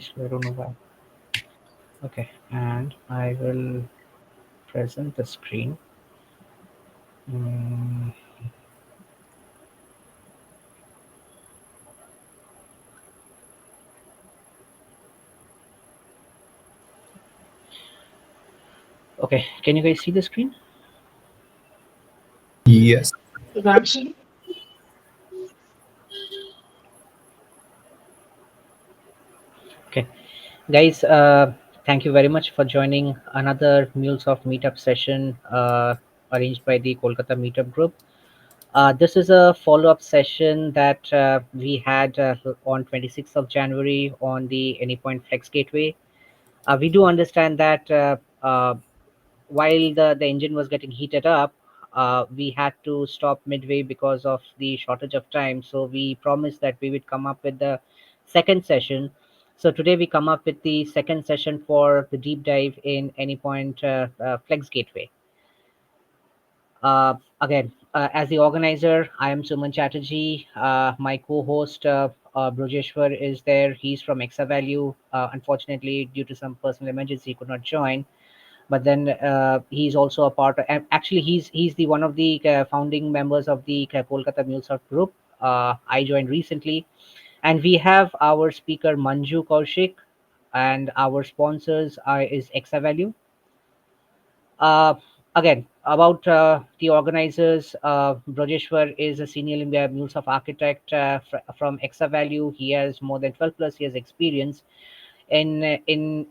So I don't know why. Okay, and I will present the screen. Mm, okay, can you guys see the screen? Yes. Okay, guys, thank you very much for joining another MuleSoft meetup session arranged by the Kolkata Meetup group. This is a follow-up session that we had on 26th of January on the Anypoint Flex Gateway. We do understand that while the engine was getting heated up, we had to stop midway because of the shortage of time. So we promised that we would come up with the second session. So today we come up with the second session for the deep dive in Anypoint Flex Gateway. Again, as the organizer, I am Suman Chatterjee. My co-host Brojeshwar is there. He's from Exavalue. Unfortunately, due to some personal emergency, he could not join. But then he's also a part of, and actually he's the one of the founding members of the Kolkata MuleSoft group. I joined recently, and we have our speaker Manju Kaushik, and our sponsors is Exavalue. uh, Again, about the organizers, Brojeshwar is a senior MuleSoft architect from Exavalue. He has more than 12 plus years experience in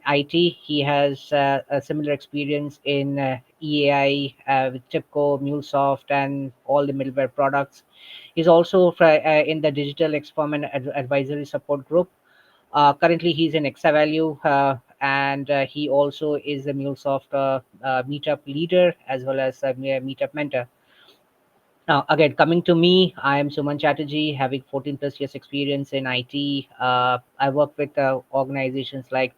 IT. He has a similar experience in EAI with TIPCO, MuleSoft, and all the middleware products. He's also in the digital XFOM and advisory support group. Currently, he's in Exavalue, and he also is a MuleSoft meetup leader as well as a meetup mentor. Now, again, coming to me, I am Suman Chatterjee, having 14 plus years experience in IT. I work with organizations like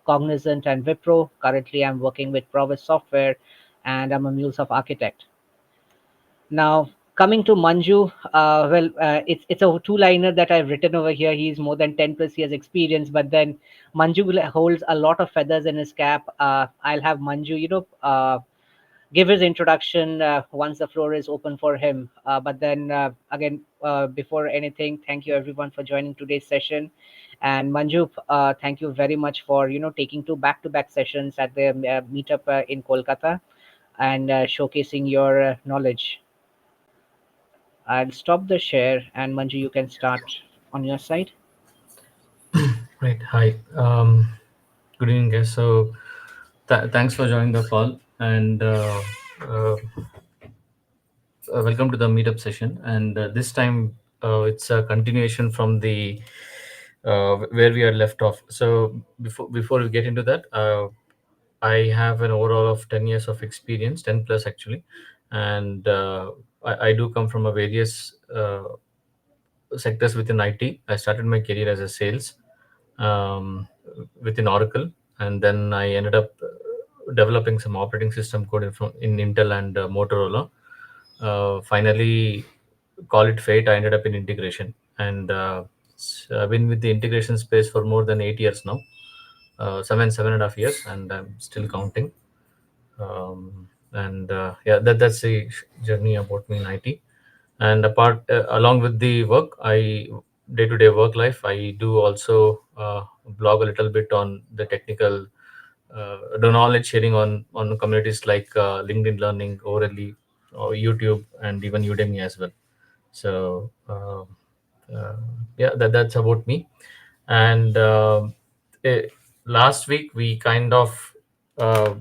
Cognizant and Wipro. Currently, I'm working with Provis Software, and I'm a MuleSoft architect. Now, coming to Manju, it's a two-liner that I've written over here. He's more than 10 plus years experience, but then holds a lot of feathers in his cap. I'll have Manju, give his introduction once the floor is open for him. But then again, before anything, thank you everyone for joining today's session. And Manju, thank you very much for taking two back-to-back sessions at the meetup in Kolkata and showcasing your knowledge. I'll stop the share, and Manju, you can start on your side. Right. Hi. Good evening, guys. So, thanks for joining the call, and welcome to the meetup session. And this time, it's a continuation from the where we are left off. So, before we get into that, I have an overall of 10 years of experience, 10 plus actually, and I do come from a various sectors within IT. I started my career as a sales um, within Oracle, and then I ended up developing some operating system code in Intel and Motorola. Finally, call it fate, I ended up in integration, and I've been with the integration space for more than 8 years now, 7.5 years, and I'm still counting. And yeah, that's the journey about me in IT. And along with the work, I day-to-day work life, I do also blog a little bit on the technical the knowledge sharing on communities like LinkedIn Learning, Orally, or YouTube, and even Udemy as well. So uh, yeah, that's about me. And eh, last week we kind of uh,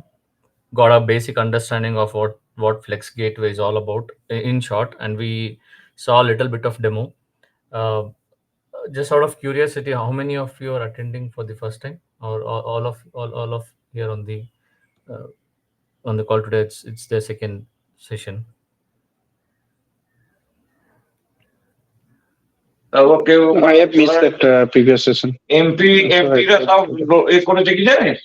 got a basic understanding of what Flex Gateway is all about in short, and we saw a little bit of demo. Uh, just out of curiosity, how many of you are attending for the first time, or all of here uh, on the call today? It's the second session. Okay I have missed that previous session. MP এমপিরা সব এ করেছে কি জানিস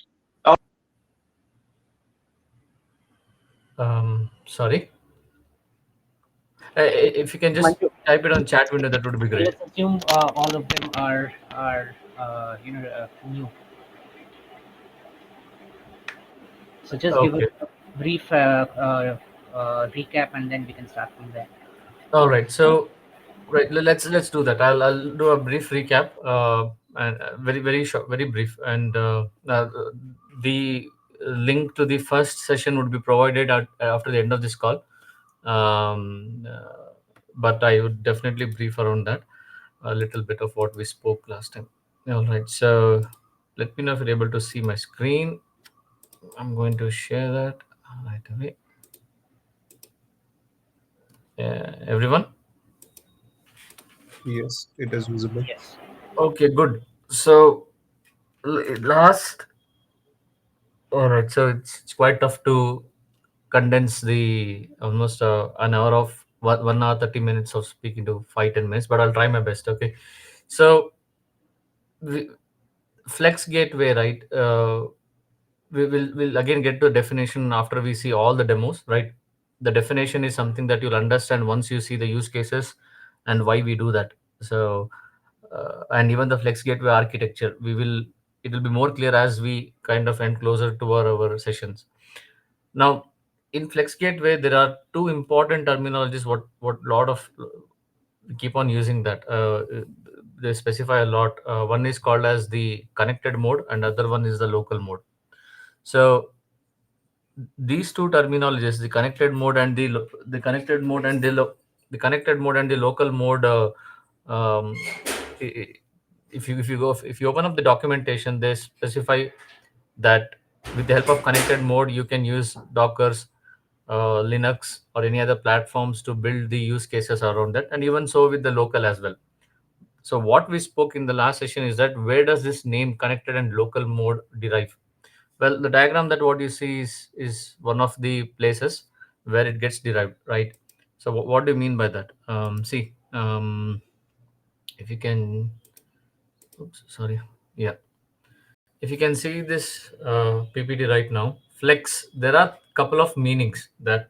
Sorry, if you can just Manju, type it on chat window, that would be great. let's assume all of them are new. So just give us Okay. a brief recap, and then we can start from there. All right. So, right, let's do that. I'll do a brief recap, and very short, very brief, and the link to the first session would be provided after the end of this call. But I would definitely brief around that a little bit of what we spoke last time. All right. So, let me know if you're able to see my screen. I'm going to share that right away. Everyone. Yes, it is visible. Yes. Okay, good. So last, all right. So it's quite tough to condense the almost an hour of 1 hour 30 minutes of speaking to 5 10 minutes, but I'll try my best. Okay, so we, Flex Gateway, right? We'll again get to a definition after we see all the demos, right? The definition is something that you'll understand once you see the use cases and why we do that. So and even the Flex Gateway architecture, it will be more clear as we kind of end closer to our sessions. Now, in Flex Gateway, there are two important terminologies. What lot of we keep on using that. They specify a lot. One is called as the connected mode, and other one is the local mode. So these two terminologies, the connected mode and the connected mode and the connected mode and the local mode, um, i- i- if you open up the documentation, they specify that with the help of connected mode you can use Dockers, Linux, or any other platforms to build the use cases around that, and even so with the local as well. So what we spoke in the last session is that where does this name connected and local mode derive? Well, the diagram that what you see is one of the places where it gets derived, right? So what do you mean by that? See, if you can, oops, sorry, yeah, if you can see this PPT right now, flex. There are couple of meanings that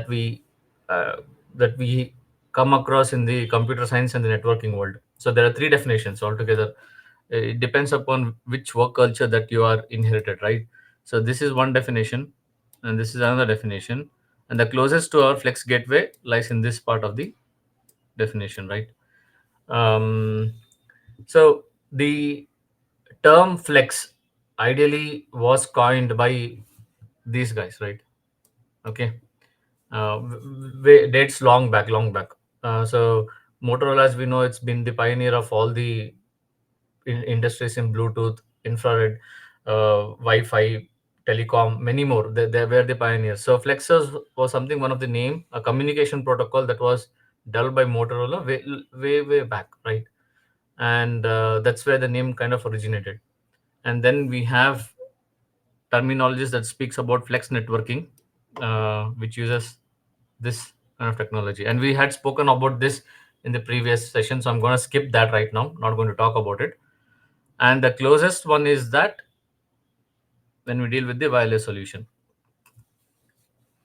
we uh, that we come across in the computer science and the networking world. So there are three definitions altogether. It depends upon which work culture that you are inherited, right? So this is one definition, and this is another definition, and the closest to our flex gateway lies in this part of the definition, right? Um, so the term flex ideally was coined by these guys, right? Okay, dates long back. So Motorola, as we know, it's been the pioneer of all the industries in Bluetooth, infrared, Wi-Fi, telecom, many more. They were the pioneers. So Flexus was something, one of the name, a communication protocol that was developed by Motorola way back, right? And that's where the name kind of originated. And then we have terminologies that speaks about flex networking, which uses this kind of technology. And we had spoken about this in the previous session, so I'm going to skip that right now. Not going to talk about it. And the closest one is that when we deal with the wireless solution,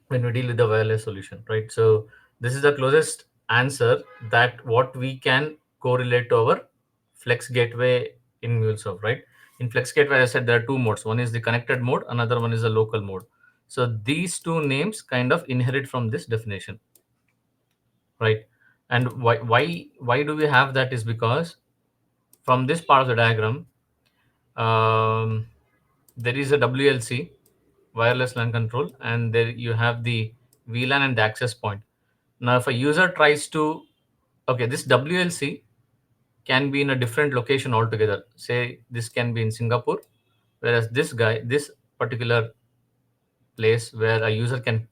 when we deal with the wireless solution, right? So this is the closest answer that what we can correlate to our Flex Gateway in MuleSoft, right? In Flex Gateway, as I said, there are two modes. One is the connected mode, another one is the local mode. So these two names kind of inherit from this definition, right? And why do we have that is because from this part of the diagram, um, there is a WLC, wireless LAN control, and there you have the VLAN and the access point. Now, if a user tries to, okay, this WLC can be in a different location altogether. Say this can be in Singapore, whereas this particular place where a user can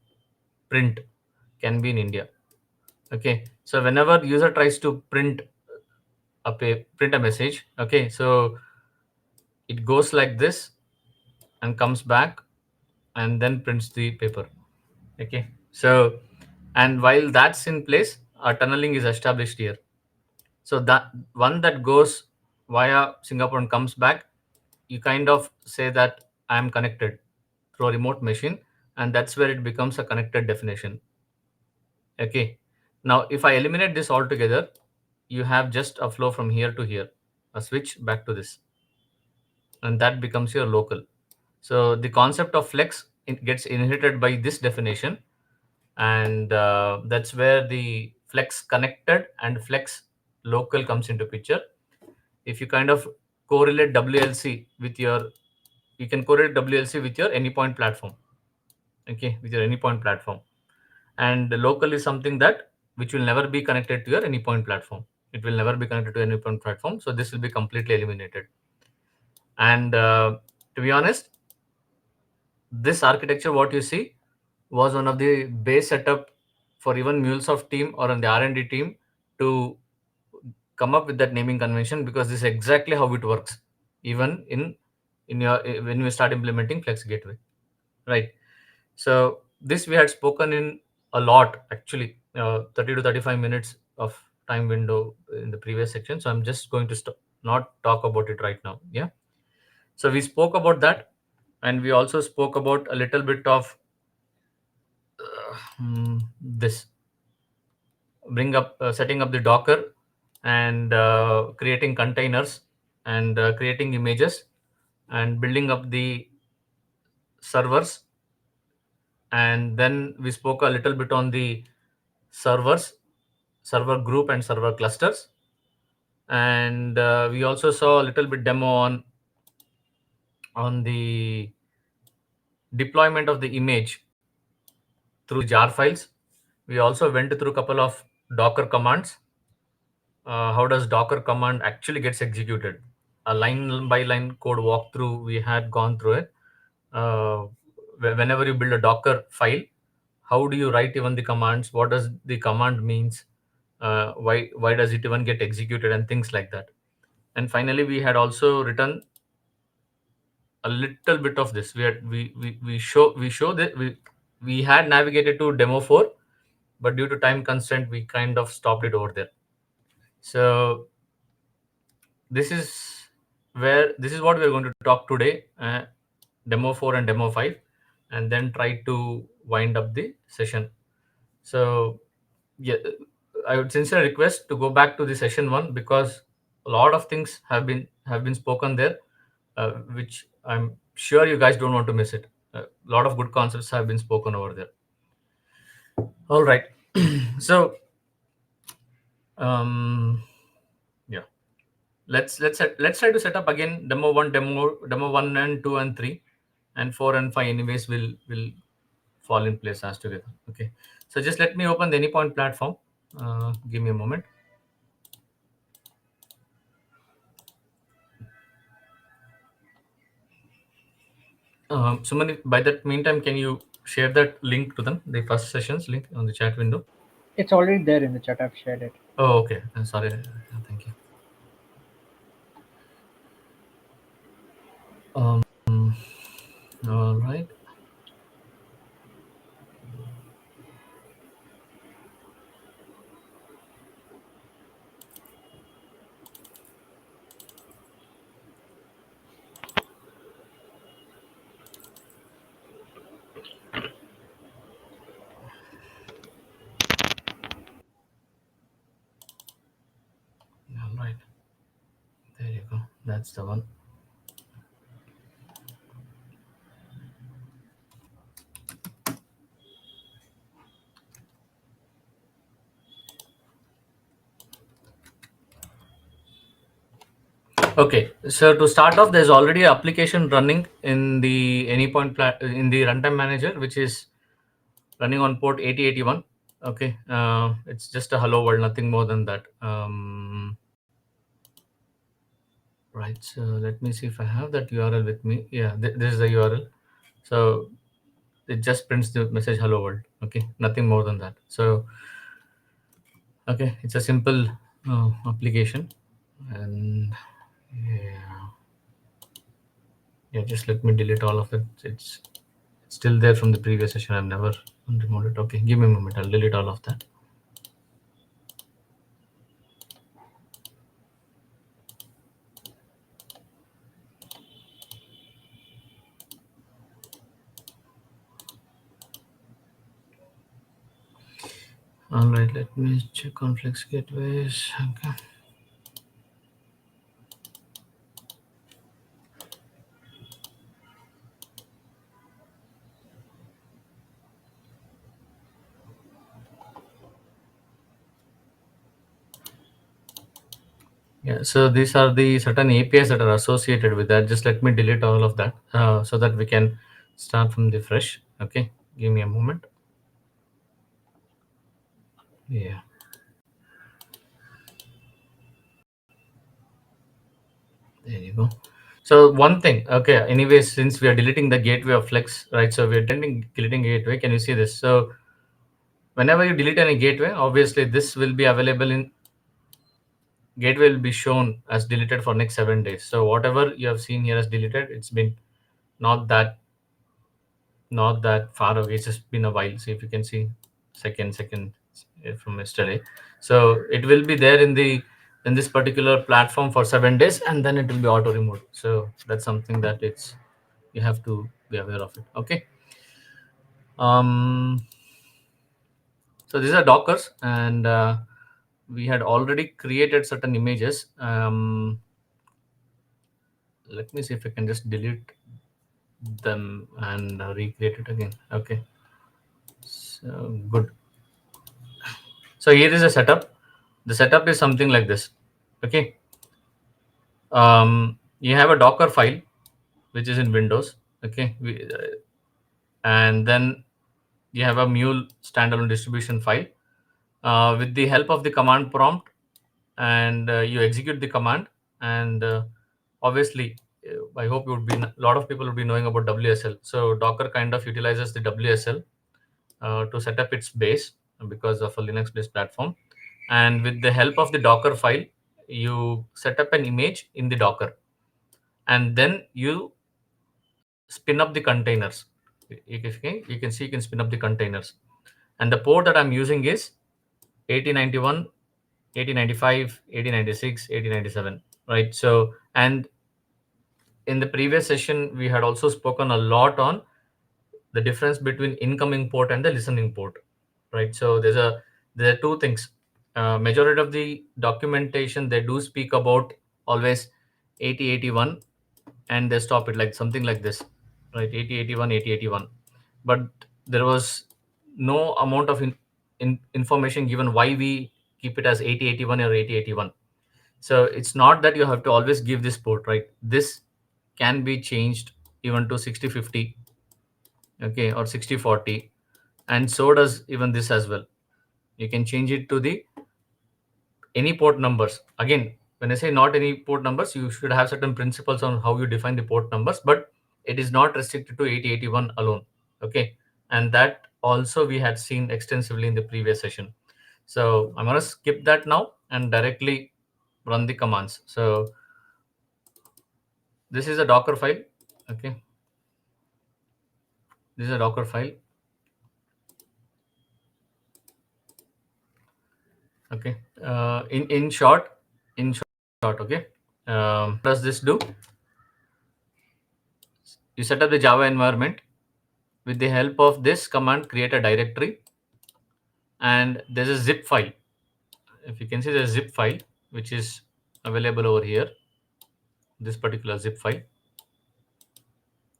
print can be in India. Okay, so whenever user tries to print a message, okay, so it goes like this and comes back and then prints the paper. Okay, so and while that's in place, a tunneling is established here. So that one that goes via Singapore and comes back, you kind of say that I am connected through a remote machine, and that's where it becomes a connected definition. Okay, now if I eliminate this altogether, you have just a flow from here to here. a switch back to this, and that becomes your local. So the concept of flex, it gets inherited by this definition, and that's where the flex connected and flex local comes into picture. If you kind of correlate WLC with your, you can correlate WLC with your Anypoint platform, okay, with your Anypoint platform. And the local is something that which will never be connected to your Anypoint platform. It will never be connected to Anypoint platform, so this will be completely eliminated. And to be honest, this architecture what you see was one of the base setup for even MuleSoft team or on the R&D team to come up with that naming convention, because this is exactly how it works even in your when you start implementing Flex Gateway, right? So this we had spoken in a lot actually, 30 to 35 minutes of time window in the previous section, so I'm just going to not talk about it right now. Yeah, so we spoke about that, and we also spoke about a little bit of this bring up setting up the Docker, and creating containers, and creating images, and building up the servers. And then we spoke a little bit on the servers, server group and server clusters. And we also saw a little bit demo on the deployment of the image through jar files. We also went through a couple of Docker commands. How does Docker command actually gets executed? A line by line code walkthrough, we had gone through it. Uh, Whenever you build a Docker file, how do you write even the commands? What does the command means? Why does it even get executed, and things like that. And finally, we had also written a little bit of this. We show that we had navigated to demo 4, but due to time constraint, we kind of stopped it over there. So this is this is what we're going to talk today, demo 4 and demo 5, and then try to wind up the session. So yeah, I would sincerely request to go back to the session 1, because a lot of things have been spoken there, which I'm sure you guys don't want to miss it. A lot of good concepts have been spoken over there. All right. So yeah, let's try to set up again demo 1 and 2 and 3, and 4 and 5 anyways will fall in place as together. Okay, so just let me open the Anypoint platform. Give me a moment. Suman, by that meantime, can you share that link to them, the first sessions link on the chat window? It's already there in the chat. I've shared it. Oh, okay. Sorry. Thank you. All right. All right. There you go. That's the one. Okay, so to start off, there's already an application running in the Anypoint in the runtime manager, which is running on port 8081. Okay, it's just a hello world, nothing more than that. Right, so let me see if I have that URL with me. Yeah, this is the URL. So it just prints the message hello world. Okay, nothing more than that. So okay, it's a simple application, and yeah, yeah, just let me delete all of it. It's still there from the previous session. I've never removed it. Okay, give me a moment. I'll delete all of that. All right, let me check on Flex Gateways. Okay. Yeah, so these are the certain APIs that are associated with that. Just let me delete all of that so that we can start from the fresh. Okay, give me a moment. Yeah. There you go. So one thing, okay. Anyways, since we are deleting the gateway of Flex, right? So we are deleting gateway. Can you see this? So whenever you delete any gateway, obviously this will be available in gateway will be shown as deleted for next 7 days. So whatever you have seen here as deleted, it's been not that not that far away. It's just been a while. So if you can see second from yesterday, so it will be there in this particular platform for 7 days, and then it will be auto removed. So that's something that it's you have to be aware of it. Okay. um so these are dockers, and we had already created certain images. Let me see if I can just delete them and recreate it again. Okay, so good. So here is a setup. The setup is something like this. Okay, you have a Docker file which is in Windows. Okay, and then you have a Mule standalone distribution file. With the help of the command prompt, and you execute the command, and obviously, I hope you would be a lot of people would be knowing about WSL. So Docker kind of utilizes the WSL to set up its base because of a Linux based platform. And with the help of the Docker file, you set up an image in the Docker, and then you spin up the containers. You can see you can spin up the containers, and the port that I'm using is 8091, 8095, 8096, 8097, right? So, and in the previous session we had also spoken a lot on the difference between incoming port and the listening port, right? So there are two things. Majority of the documentation, they do speak about always 8081, and they stop it like something like this, right? 8081, 8081. But there was no amount of information given why we keep it as 8081 or 8081. So it's not that you have to always give this port, right? This can be changed even to 6050, okay, or 6040, and so does even this as well. You can change it to the any port numbers. Again, when I say not any port numbers, you should have certain principles on how you define the port numbers, but it is not restricted to 8081 alone. Okay, and that also we had seen extensively in the previous session. So I'm going to skip that now and directly run the commands. So this is a Docker file. Okay, this is a Docker file. Okay, in short, okay, does this do? You set up the Java environment. With the help of this command, create a directory, and there's a zip file. If you can see, there's a zip file which is available over here. This particular zip file,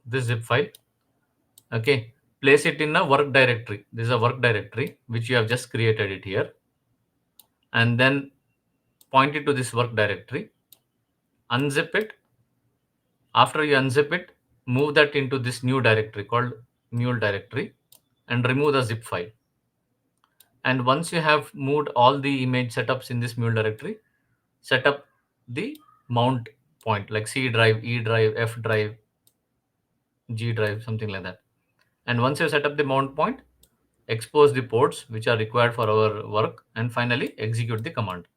this zip file. Okay, place it in a work directory. This is a work directory which you have just created it here, and then point it to this work directory. Unzip it. After you unzip it, move that into this new directory called mule directory, and remove the zip file. And once you have moved all the image setups in this mule directory, set up the mount point like C drive, E drive, F drive, G drive, something like that. And once you set up the mount point, expose the ports which are required for our work, and finally execute the command.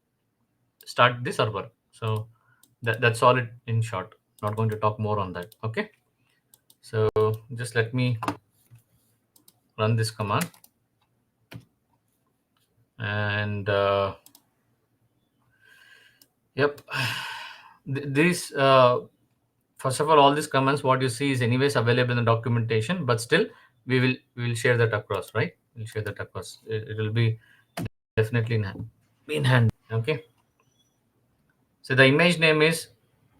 Start the server. So that's all it in short. Not going to talk more on that. Okay. So just let me run this command, and yep. These first of all these commands, what you see is anyways available in the documentation, but still we will share that across, right? We'll share that across. It will be definitely in hand. Okay. So the image name is,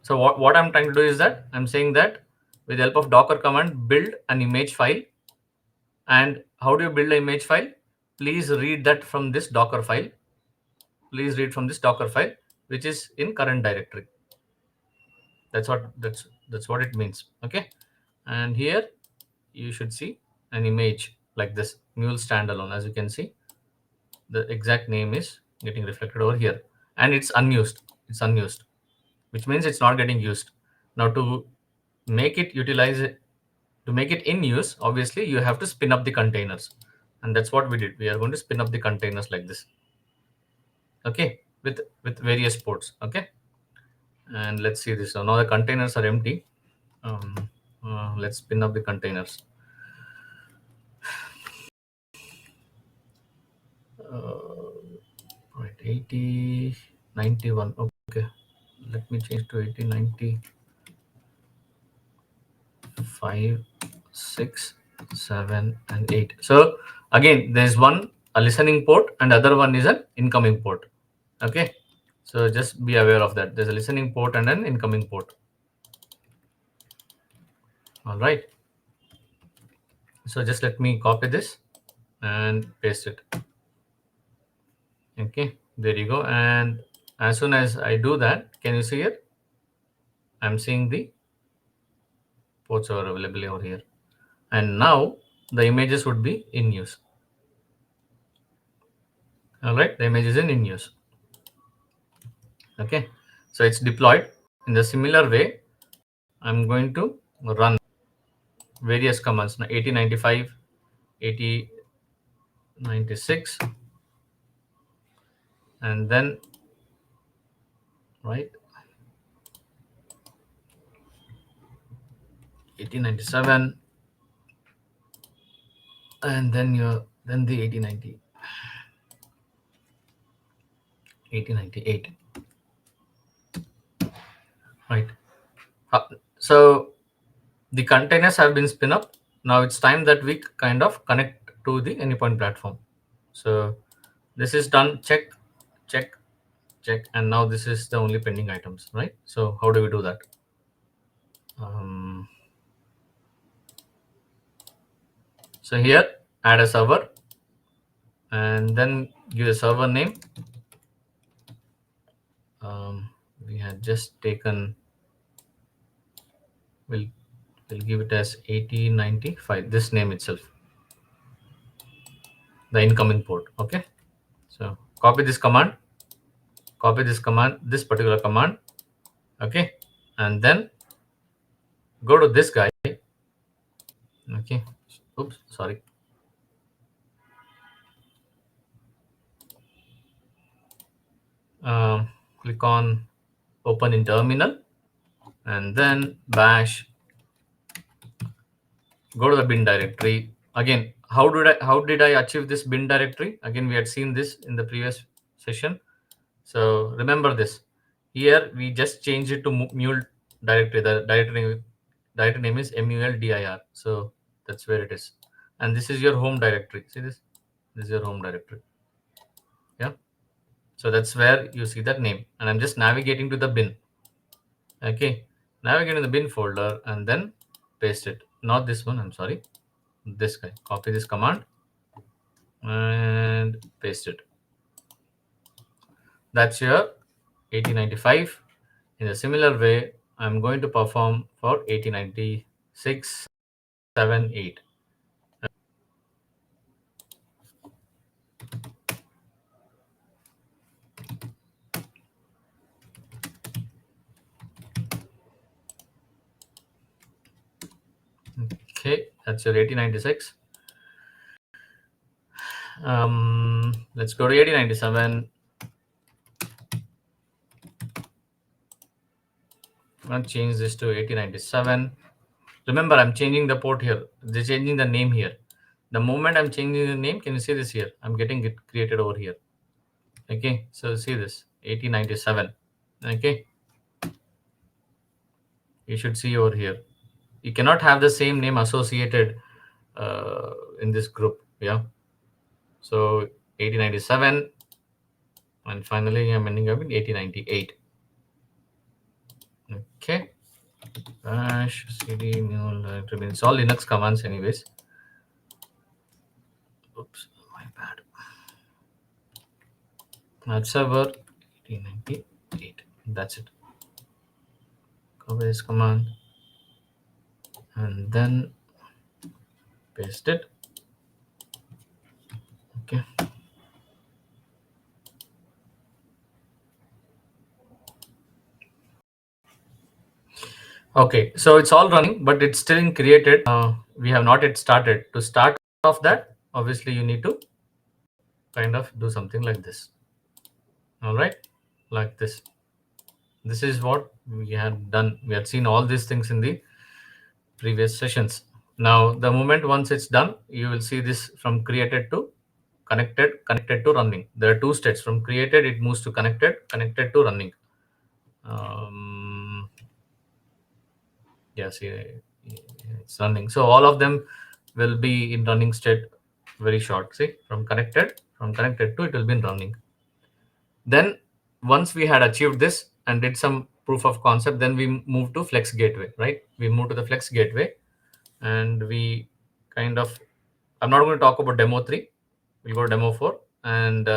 so what I'm trying to do is that I'm saying that with the help of Docker command, build an image file. And how do you build an image file? Please read that from this Docker file. Please read from this Docker file. which is in current directory. That's what it means. Okay, and here you should see an image like this, mule standalone. As you can see, the exact name is getting reflected over here, and it's unused. It's unused, which means it's not getting used. Now to make it utilize it, to make it in use, obviously you have to spin up the containers, and that's what we did. We are going to spin up the containers like this. Okay, with various ports. Okay, and let's see this. So now the containers are empty. Let's spin up the containers. Right, 80 91. Okay, let me change to 80 95 6 7 and 8. So again, there's one a listening port and other one is an incoming port. Okay, so just be aware of that. There's a listening port and an incoming port. All right, so just let me copy this and paste it. Okay, there you go. And as soon as I do that, can you see it? I'm seeing the ports are available over here, and now the images would be in use. All right, the image is in use. Okay, so it's deployed. In the similar way, I'm going to run various commands. Now 8095, 8096, and then right 8097, and then the 8090, 8098. Right. So the containers have been spin up. Now it's time that we kind of connect to the Anypoint platform. So this is done. Check, check, check, and now this is the only pending items, right? So how do we do that? So here add a server and then give a server name. We had just taken, we'll give it as 8095, this name itself, the incoming port. Okay, so copy this command, this particular command. Okay, and then go to this guy. Okay, oops, sorry. Click on open in terminal and then bash. Go to the bin directory. Again, how did I achieve this bin directory? Again, we had seen this in the previous session. So remember this. Here we just changed it to mule directory. The directory name is muldir. So that's where it is. And this is your home directory. See this? This is your home directory. Yeah. So that's where you see that name. And I'm just navigating to the bin. Okay. Navigate in the bin folder and then paste it. Not this one, I'm sorry. This guy. Copy this command and paste it. That's your 8095. In a similar way, I'm going to perform for 8096, 7, 8. Okay, that's your 8096. Let's go to 8097. I'm going to change this to 8097. Remember, I'm changing the port here. They're changing the name here. The moment I'm changing the name, can you see this here? I'm getting it created over here. Okay, so see this 8097. Okay, you should see over here. You cannot have the same name associated in this group. Yeah, so 8097, and finally I'm ending up in 8098. Okay, bash cd mule directory. It's all Linux commands anyways. Oops, my bad. Add server 8098. That's it. Copy this command and then paste it. Okay. Okay, so it's all running, but it's still in created. We have not yet started. To start off that, obviously you need to kind of do something like this. All right, like this. This is what we had done. We had seen all these things in the previous sessions. Now, the moment once it's done, you will see this from created to connected, connected to running. There are two states. From created, it moves to connected, connected to running. Yeah, see, it's running. So all of them will be in running state very short. See, from connected to, it will be in running. Then once we had achieved this and did some proof of concept, then we move to flex gateway, right? We move to the flex gateway and we kind of, I'm not going to talk about demo 3. We'll go to demo 4 and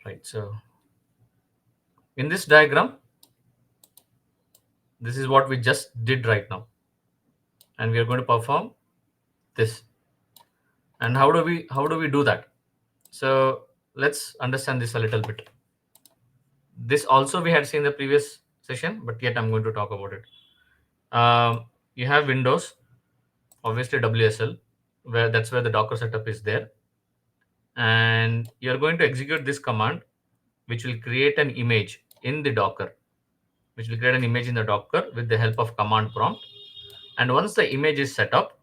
right. So in this diagram, this is what we just did right now. And we are going to perform this. And how do we do that? So let's understand this a little bit. This also we had seen the previous session, but yet I'm going to talk about it. You have Windows, obviously WSL, where that's where the Docker setup is there. And you're going to execute this command, which will create an image in the Docker, with the help of command prompt. And once the image is set up,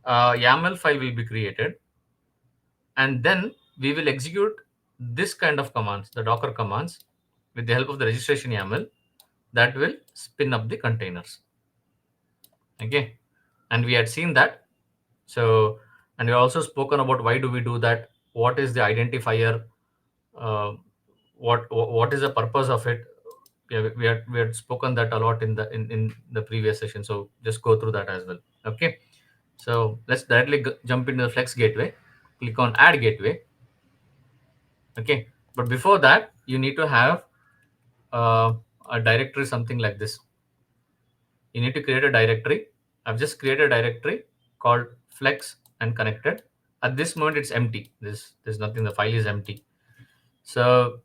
a YAML file will be created. And then we will execute this kind of commands, the Docker commands, with the help of the registration YAML that will spin up the containers. Okay. And we had seen that. So, and we also spoken about why do we do that? What is the identifier? Uh, what is the purpose of it? Yeah, we had spoken that a lot in the previous session. So just go through that as well. Okay. So let's directly jump into the Flex gateway. Click on Add gateway. Okay. But before that, you need to have a directory, something like this. You need to create a directory. I've just created a directory called Flex and connected. At this moment, it's empty. There's nothing. The file is empty. So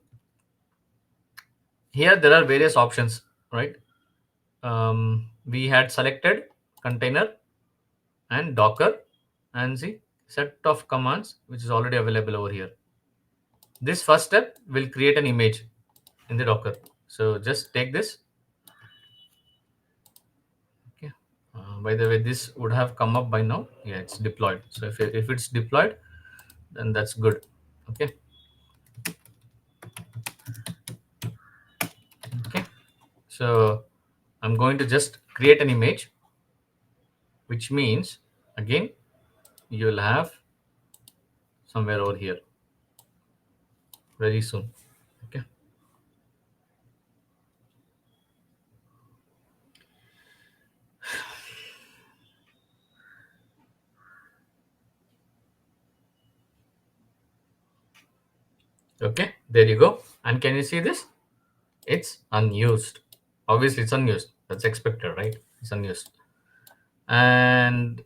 here there are various options, right? We had selected container and Docker and the set of commands which is already available over here. This first step will create an image in the Docker. So just take this. Okay. By the way, this would have come up by now. Yeah, it's deployed. So if it's deployed, then that's good. Okay. Okay. So I'm going to just create an image, which means again you will have somewhere over here very soon. Okay. Okay, there you go. And can you see this? It's unused. Obviously, it's unused. That's expected, right? It's unused. And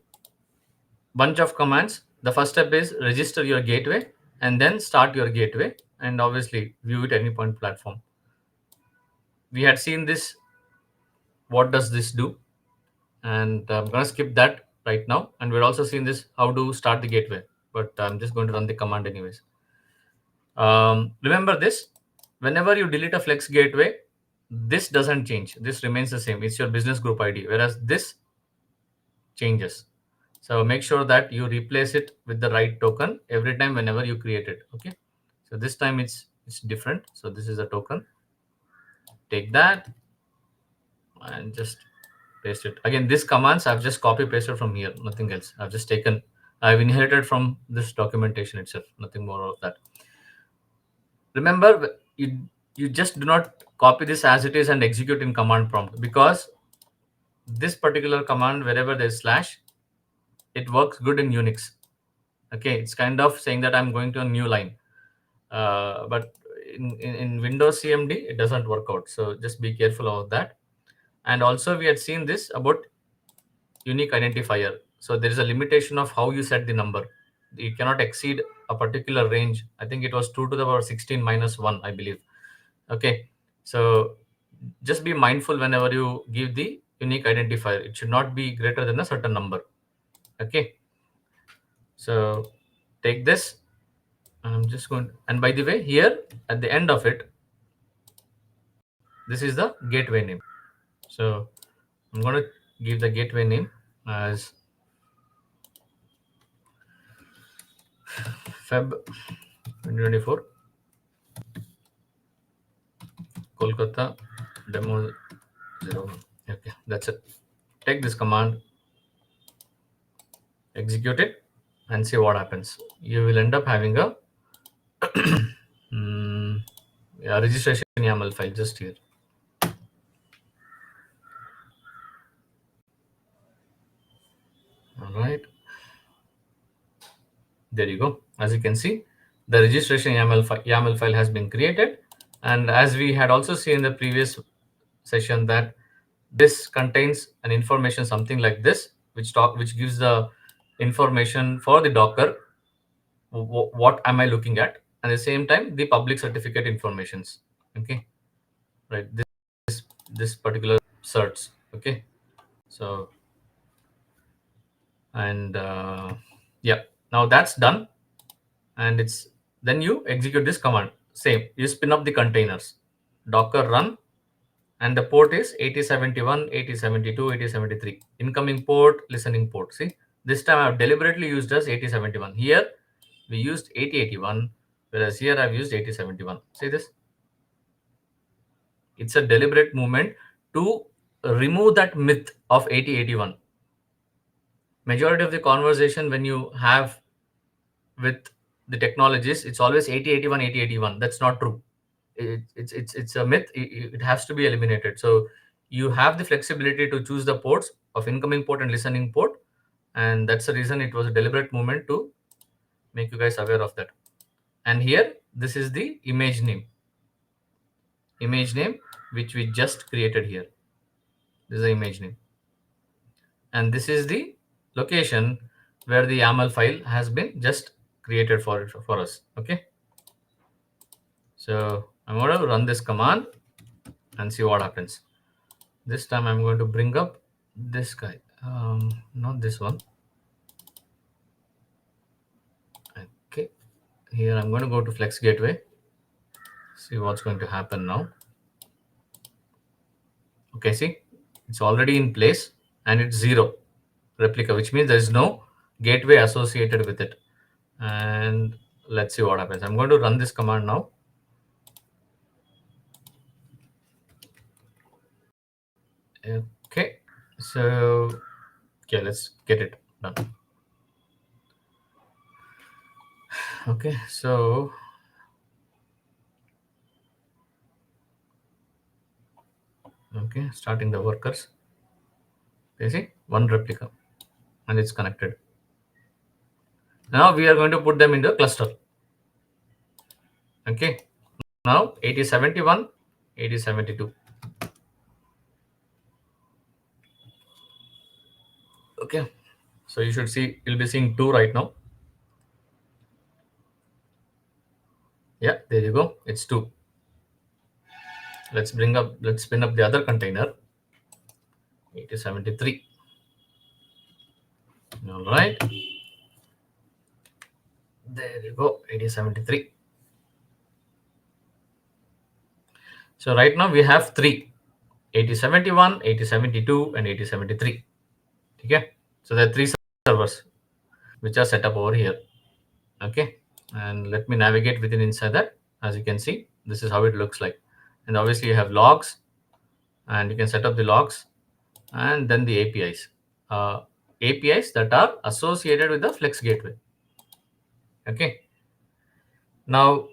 bunch of commands. The first step is register your gateway and then start your gateway and obviously view it Anypoint platform. We had seen this. What does this do? And I'm going to skip that right now. And we're also seeing this, how to start the gateway. But I'm just going to run the command anyways. Remember this, whenever you delete a Flex gateway, this doesn't change. This remains the same. It's your business group ID, whereas this changes. So make sure that you replace it with the right token every time whenever you create it. Okay. So this time it's different. So this is a token. Take that and just paste it. Again, these commands I've just copy pasted from here, nothing else. I've inherited from this documentation itself, nothing more of that. Remember, you just do not copy this as it is and execute in command prompt, because this particular command, wherever there's slash, it works good in Unix. Okay, it's kind of saying that I'm going to a new line, but in Windows CMD, it doesn't work out. So just be careful of that. And also we had seen this about unique identifier. So there is a limitation of how you set the number. You cannot exceed a particular range. I think it was 2 to the power 16 minus 1, I believe. Okay, so just be mindful whenever you give the unique identifier. It should not be greater than a certain number. Okay, so take this. I'm just going to, and by the way, here at the end of it, this is the gateway name. So I'm going to give the gateway name as Feb 2024 Kolkata demo 01. Okay, that's it. Take this command, execute it, and see what happens. You will end up having a registration YAML file just here. All right. There you go. As you can see, the registration YAML file has been created. And as we had also seen in the previous session, that this contains an information something like this, which gives the information for the Docker. What am I looking at? At the same time, the public certificate informations. Okay, right. This particular certs. Okay, so and yeah, now that's done. And it's then you execute this command. Same, you spin up the containers, docker run, and the port is 8071, 8072, 8073. Incoming port, listening port. See, this time I've deliberately used as 8071. Here we used 8081, whereas here I've used 8071. See this? It's a deliberate movement to remove that myth of 8081. Majority of the conversation when you have with the technologies, it's always 8081, 8081. That's not true. It's a myth. It has to be eliminated. So you have the flexibility to choose the ports of incoming port and listening port, and that's the reason it was a deliberate movement to make you guys aware of that. And here, this is the image name which we just created here. This is the image name, and this is the location where the YAML file has been just created for us. Okay, so I'm going to run this command and see what happens. This time I'm going to bring up this guy, not this one. Okay, here I'm going to go to Flex Gateway, see what's going to happen now. Okay, see, it's already in place and it's 0 replica, which means there is no gateway associated with it. And let's see what happens. I'm going to run this command now. Okay, so okay, let's get it done. Okay, so okay, starting the workers. You see, one replica and it's connected. Now we are going to put them into a cluster. Okay, now 8071, 8072. Okay, so you should see, you'll be seeing 2 right now. Yeah, there you go, it's 2. Let's spin up the other container, 8073. All right, there you go, 8073. So right now we have 3, 8071, 8072, and 8073. Okay, so there are 3 servers which are set up over here. Okay, and let me navigate within inside that. As you can see, this is how it looks like. And obviously you have logs, and you can set up the logs, and then the APIs. APIs that are associated with the Flex Gateway. Okay, now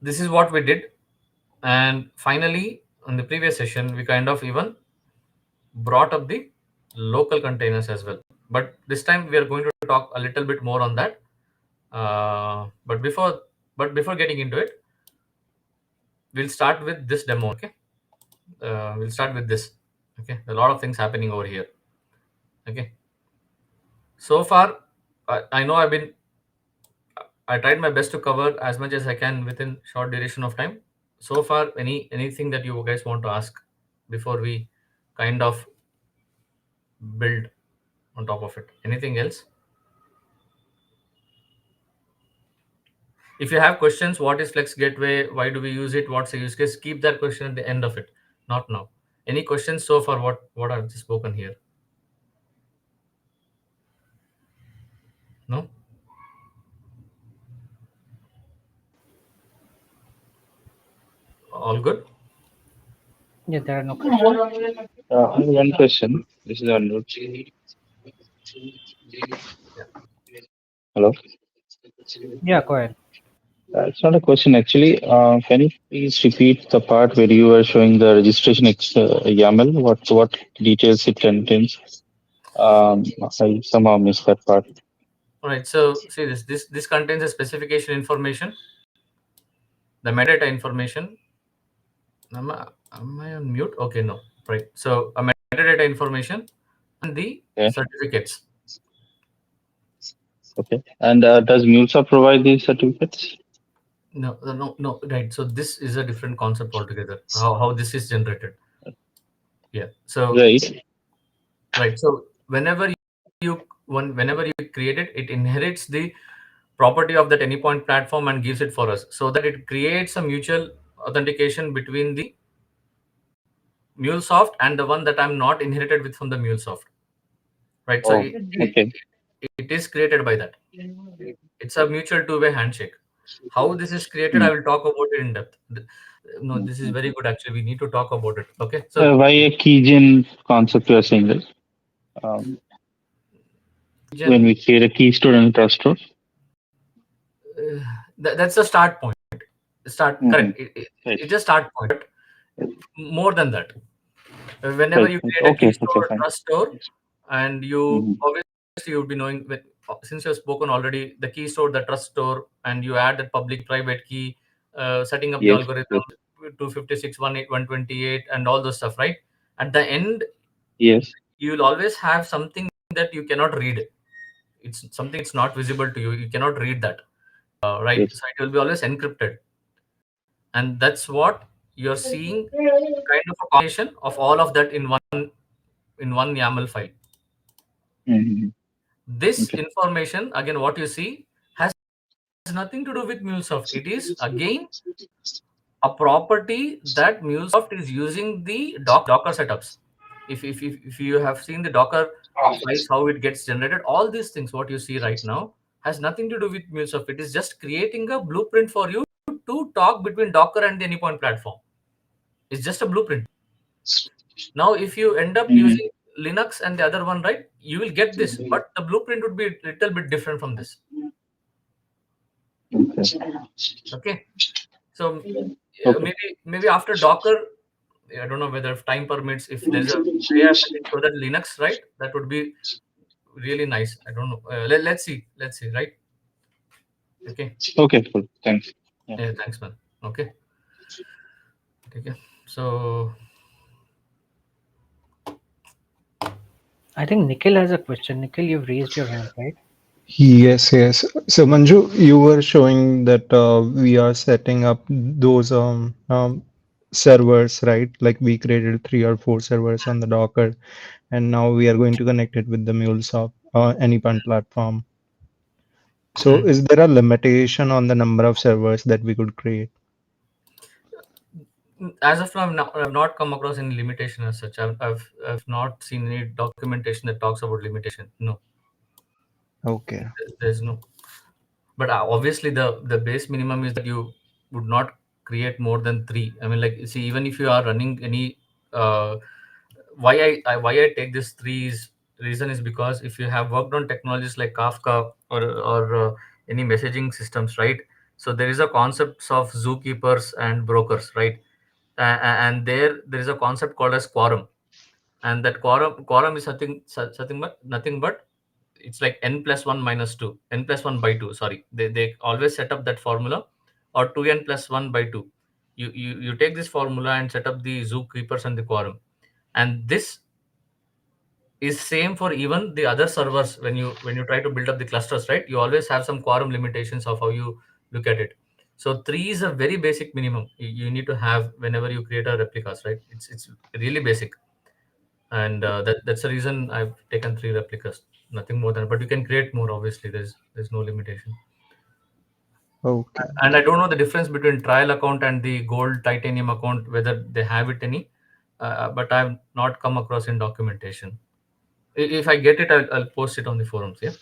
this is what we did. And finally, on the previous session, we kind of even brought up the local containers as well. But this time we are going to talk a little bit more on that. But before getting into it, we'll start with this demo. Okay, we'll start with this. Okay, a lot of things happening over here. Okay, so far I know I tried my best to cover as much as I can within short duration of time. So far, anything that you guys want to ask before we kind of build on top of it? Anything else? If you have questions, what is Flex Gateway? Why do we use it? What's the use case? Keep that question at the end of it, not now. Any questions so far? What I've just spoken here? No. All good. Yeah, there are no questions. I have one question. This is Anuj. Yeah. Hello. Yeah, go ahead. It's not a question actually. Can you please repeat the part where you were showing the registration YAML? What details it contains? I somehow missed that part. All right. So see this. This contains a specification information, the metadata information. Am I on mute? Okay, no. Right. So a metadata information and the Okay. certificates. Okay. And does MuleSoft provide these certificates? No, no. Right. So this is a different concept altogether. How this is generated. Yeah. So Right. right. So whenever you create it, it inherits the property of that Anypoint platform and gives it for us, so that it creates a mutual authentication between the MuleSoft and the one that I'm not inherited with from the MuleSoft. Right. So Oh, okay. it is created by that. It's a mutual two-way handshake. How this is created, Hmm. I will talk about it in depth. No, this is very good actually. We need to talk about it. Okay. So Why a keygen concept you are saying, right? Um, when Jen, we create a key store and a trust store. that's the start point. Start Mm-hmm. correct. Right. It's a start point. But more than that, whenever Right. you Right. create a key Okay. Okay. store, Fine. trust store, and you Mm-hmm. obviously you'll be knowing with, since you've spoken already, the key store, the trust store, and you add that public private key, setting up the Yes. algorithm, Yes. 256, 128, and all those stuff, right? At the end, Yes. you will always have something that you cannot read. It's something, it's not visible to you. You cannot read that, right? Yes. So it will be always encrypted, and that's what you're seeing, kind of a combination of all of that in one YAML file. Mm-hmm. This Okay. information, again, what you see has nothing to do with MuleSoft. It is again a property that MuleSoft is using the Docker setups. If you have seen the Docker files, how it gets generated, all these things, what you see right now, has nothing to do with MuleSoft. It is just creating a blueprint for you to talk between Docker and the Anypoint platform. It's just a blueprint. Now, if you end up Mm-hmm. using Linux and the other one, right, you will get this, but the blueprint would be a little bit different from this. Okay. Okay, so Okay. maybe after Docker, I don't know whether if time permits, if there's a way I can show that Linux, right, that would be really nice. I don't know. Let's see, right? Okay. Okay. Cool. Thanks. Yeah. Yeah, thanks, man. Okay. Okay. So I think Nikhil has a question. Nikhil, you've raised your hand, right? Yes, yes. So Manju, you were showing that we are setting up those servers, right? Like we created 3 or 4 servers on the Docker, and now we are going to connect it with the MuleSoft Anypoint platform. So is there a limitation on the number of servers that we could create? as of now, I've not come across any limitation as such. I've not seen any documentation that talks about limitation. No, Okay. there's no. But obviously, the base minimum is that you would not create more than three. I mean, like, see, even if you are running any, uh, why I take this three is reason is because if you have worked on technologies like Kafka or any messaging systems, right? So there is a concept of zookeepers and brokers, right? And there is a concept called as quorum, and that quorum is something but nothing but it's like n plus 1 minus 2, n plus 1 by 2, sorry, they always set up that formula, or 2n plus 1 by 2. You take this formula and set up the zookeepers and the quorum, and this is same for even the other servers. When you try to build up the clusters, right, you always have some quorum limitations of how you look at it. So 3 is a very basic minimum you need to have whenever you create a replicas, right? It's really basic. And that's the reason I've taken 3 replicas, nothing more than. But you can create more, obviously. There's no limitation. Okay. And I don't know the difference between trial account and the gold titanium account, whether they have it any, but I've not come across in documentation. If I get it, I'll post it on the forums. Yeah.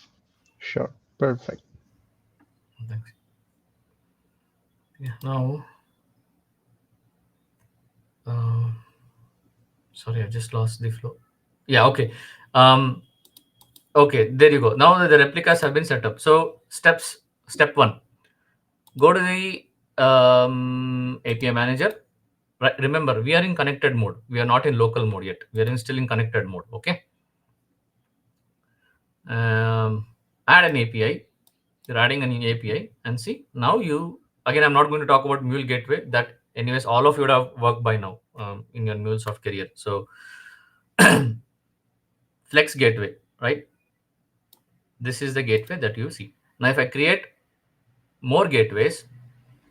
Sure. Perfect. Thanks. Yeah. Now, uh, sorry, I just lost the flow. Yeah. Okay. Um, okay. There you go. Now the replicas have been set up. So steps. Step 1. Go to the API manager. Right. Remember, we are in connected mode. We are not in local mode yet. We are still in connected mode. Okay. Add an API. You're adding an API, and see, now you, again, I'm not going to talk about Mule Gateway. That anyways, all of you would have worked by now in your MuleSoft career. So Flex Gateway, right? This is the gateway that you see. Now, if I create more gateways,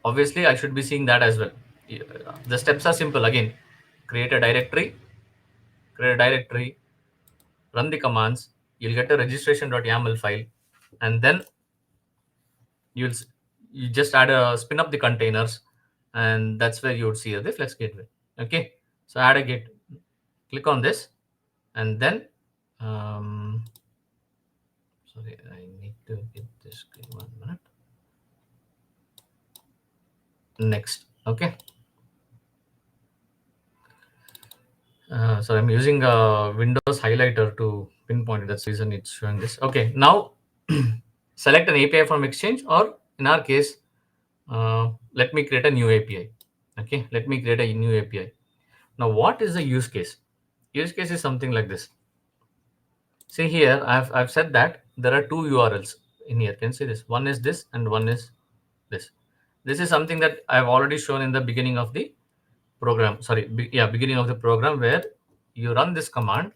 obviously I should be seeing that as well. The steps are simple. Again, create a directory, create a directory, run the commands. You'll get a registration.yaml file, and then you'll you just add a spin up the containers, and that's where you would see the Flex Gateway. Okay, so add a gate, click on this, and then sorry, I need to get this. Give 1 minute. Next. Okay. So I'm using a Windows highlighter to pinpoint it. That's the reason it's showing this. Okay, now select an API from Exchange, or in our case, let me create a new API. Okay, let me create a new API. Now, what is the use case? Use case is something like this. See here, I've said that there are 2 URLs in here. Can you see this? One is this, and one is this. This is something that I've already shown in the beginning of the program. Sorry, beginning of the program, where you run this command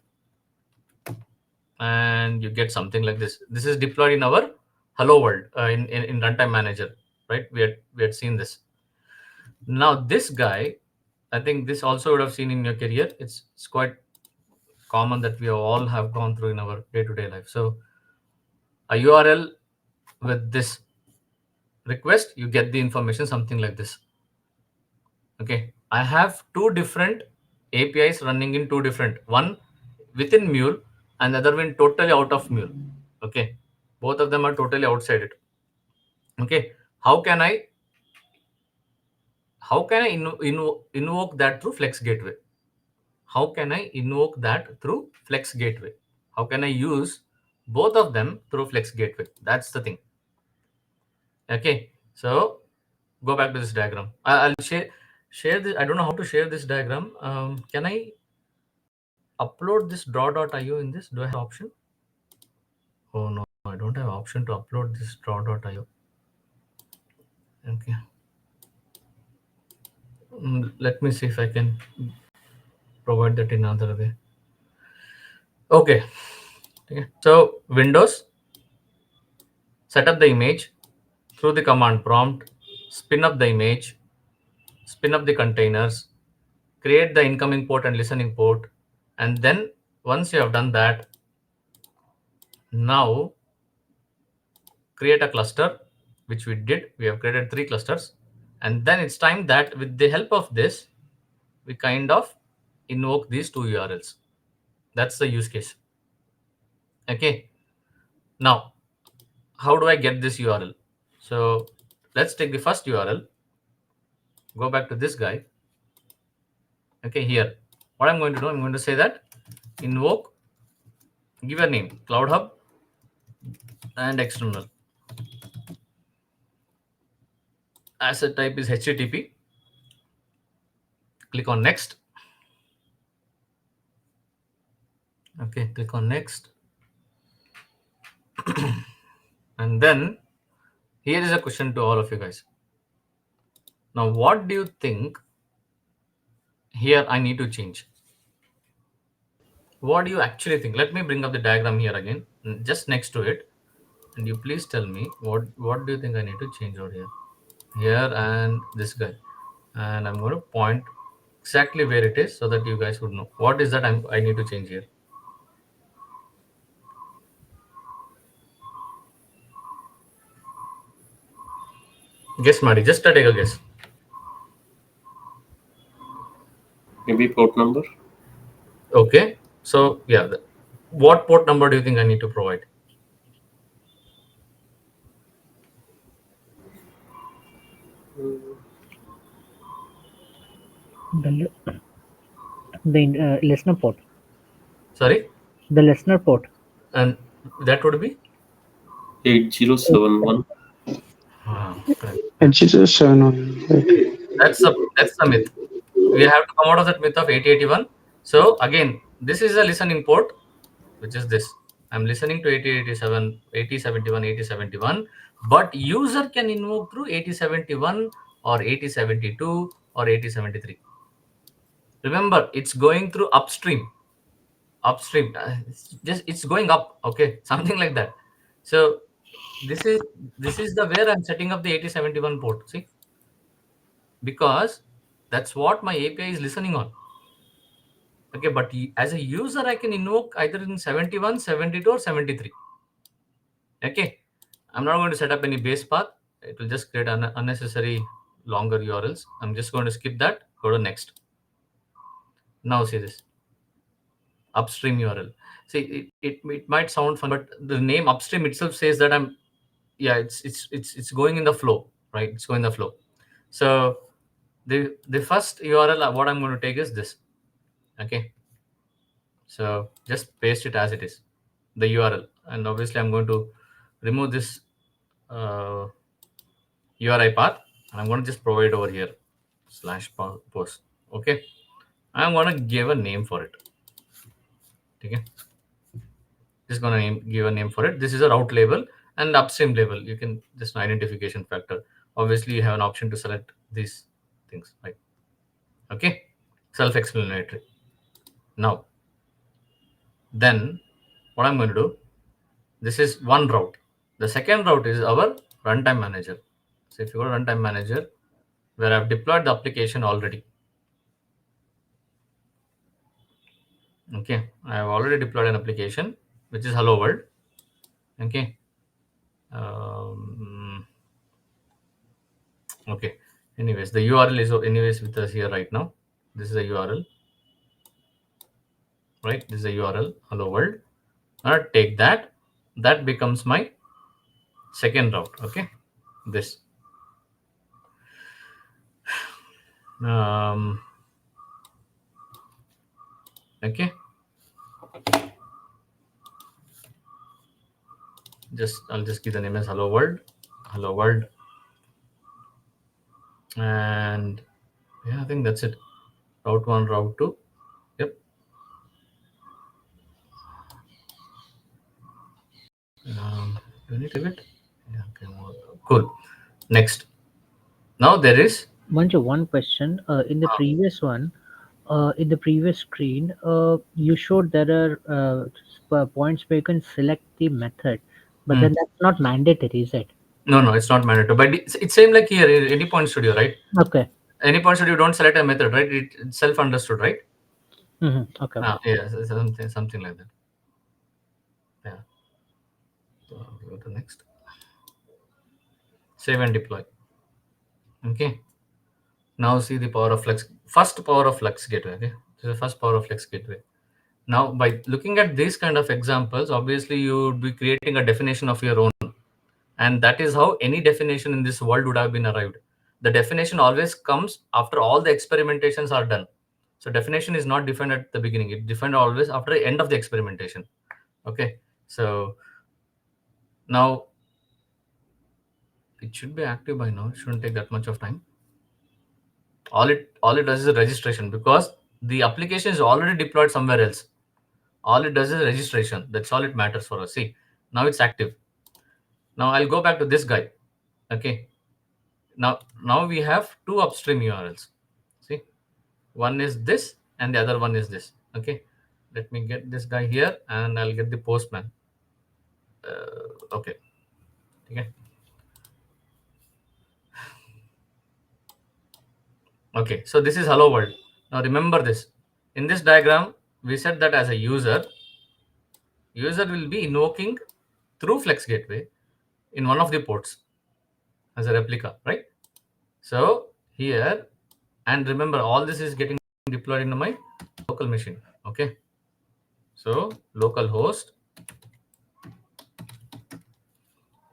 and you get something like this. This is deployed in our hello world in runtime manager, right? We had seen this. Now this guy, I think this also would have seen in your career. It's quite common that we all have gone through in our day-to-day life. So a URL with this request, you get the information something like this. Okay, I have 2 different APIs running in 2 different, one within Mule and the other one totally out of Mule. Okay, both of them are totally outside it. Okay, how can I invoke that through Flex Gateway? How can I invoke that through Flex Gateway? How can I use both of them through Flex Gateway? That's the thing. Okay, so go back to this diagram. I'll share this. I don't know how to share this diagram. Can I upload this draw.io in this? Do I have option? Oh no, I don't have option to upload this draw.io. Okay. Let me see if I can provide that in another way. Okay. So Windows, set up the image through the command prompt, spin up the image, spin up the containers, create the incoming port and listening port, and then once you have done that, now create a cluster, which we did. We have created 3 clusters, and then it's time that with the help of this, we kind of invoke these 2 URLs. That's the use case. Okay. Now, how do I get this URL? So let's take the first URL, go back to this guy. Okay, here, what I'm going to do, I'm going to say that invoke, give a name, Cloud Hub and external. Asset type is HTTP. Click on next. Okay, click on next. And then here is a question to all of you guys. Now, what do you think here I need to change? What do you actually think? Let me bring up the diagram here again, just next to it, and you please tell me what do you think I need to change over here, here and this guy, and I'm going to point exactly where it is so that you guys would know what is that I need to change here. Guess, Madi. Just take a guess. Maybe port number. Okay. So yeah, what port number do you think I need to provide? The the listener port. Sorry, The listener port. and that would be 8071. correct. Edge is a 7 right? That's a myth. We have to come out of that myth of 8081. So again, this is a listening port, which is this. I'm listening to 8087, 8071, 8071, but user can invoke through 8071 or 8072 or 8073. Remember, it's going through upstream. It's going up. Okay, something like that. So this is this is the where I'm setting up the 8071 port. See, because that's what my API is listening on. Okay, but as a user, I can invoke either in 71, 72, or 73. Okay, I'm not going to set up any base path. It will just create unnecessary longer URLs. I'm just going to skip that. Go to next. Now see this upstream URL. See, it might sound fun, but the name upstream itself says that I'm yeah, it's going in the flow, right? It's going in the flow. So the first URL what I'm going to take is this. Okay, so just paste it as it is, the URL, and obviously I'm going to remove this URI path, and I'm going to just provide over here /post. Okay, I'm going to give a name for it. Okay, just going to give a name for it. This is a route label and upstream label. You can just an identification factor. Obviously, you have an option to select these things, right? Okay, self-explanatory. Now, then what I'm going to do, this is one route. The second route is our runtime manager. So if you go to runtime manager, where I've deployed the application already. Okay, I have already deployed an application, which is hello world. Okay. Okay. Anyways, the URL is anyways with us here right now. This is a URL, right? This is a URL, hello world. I'll take that. That becomes my second route. Okay. This. Okay. I'll just give the name as hello world, and yeah, I think that's it. Route 1, route 2. Yep. Do I need to leave it? Yeah. Okay. Cool. Next. Now there is Manju, one question. In the previous one, in the previous screen, you showed there are points where you can select the method, but then that's not mandatory, is it? no, it's not mandatory. But it's same like here in Anypoint Studio, right? Okay. Anypoint Studio, you don't select a method, right? It's self-understood, right? Okay. Yeah, something like that. Yeah. So I'll go to next. Save and deploy. Okay. Now see the power of Flex. First power of Flex gateway. Okay. This is the first power of Flex gateway. Now, by looking at these kind of examples, obviously you would be creating a definition of your own. And that is how any definition in this world would have been arrived. The definition always comes after all the experimentations are done. So definition is not defined at the beginning. It defined always after the end of the experimentation. Okay. So now it should be active by now. It shouldn't take that much of time. All it does is registration, because the application is already deployed somewhere else. All it does is registration. That's all it matters for us. See, now it's active. Now I'll go back to this guy. Okay. Now we have two upstream URLs. See, one is this and the other one is this. Okay, let me get this guy here and I'll get the postman. Okay. Okay. Okay, so this is hello world. Now remember this. In this diagram, we said that as a user will be invoking through Flex Gateway in one of the ports as a replica, right? So here, and remember, all this is getting deployed in my local machine. Okay, so localhost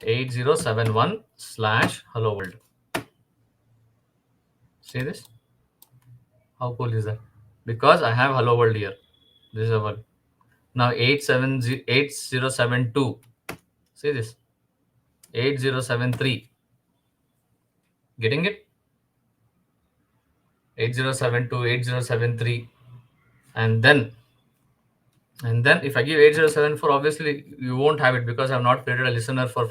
8071 slash hello world. See this? How cool is that? Because I have hello world here. This is a world. Now 8072. See this? 8073. Getting it? 8072, 8073. And then if I give 8074, obviously you won't have it because I've not created a listener for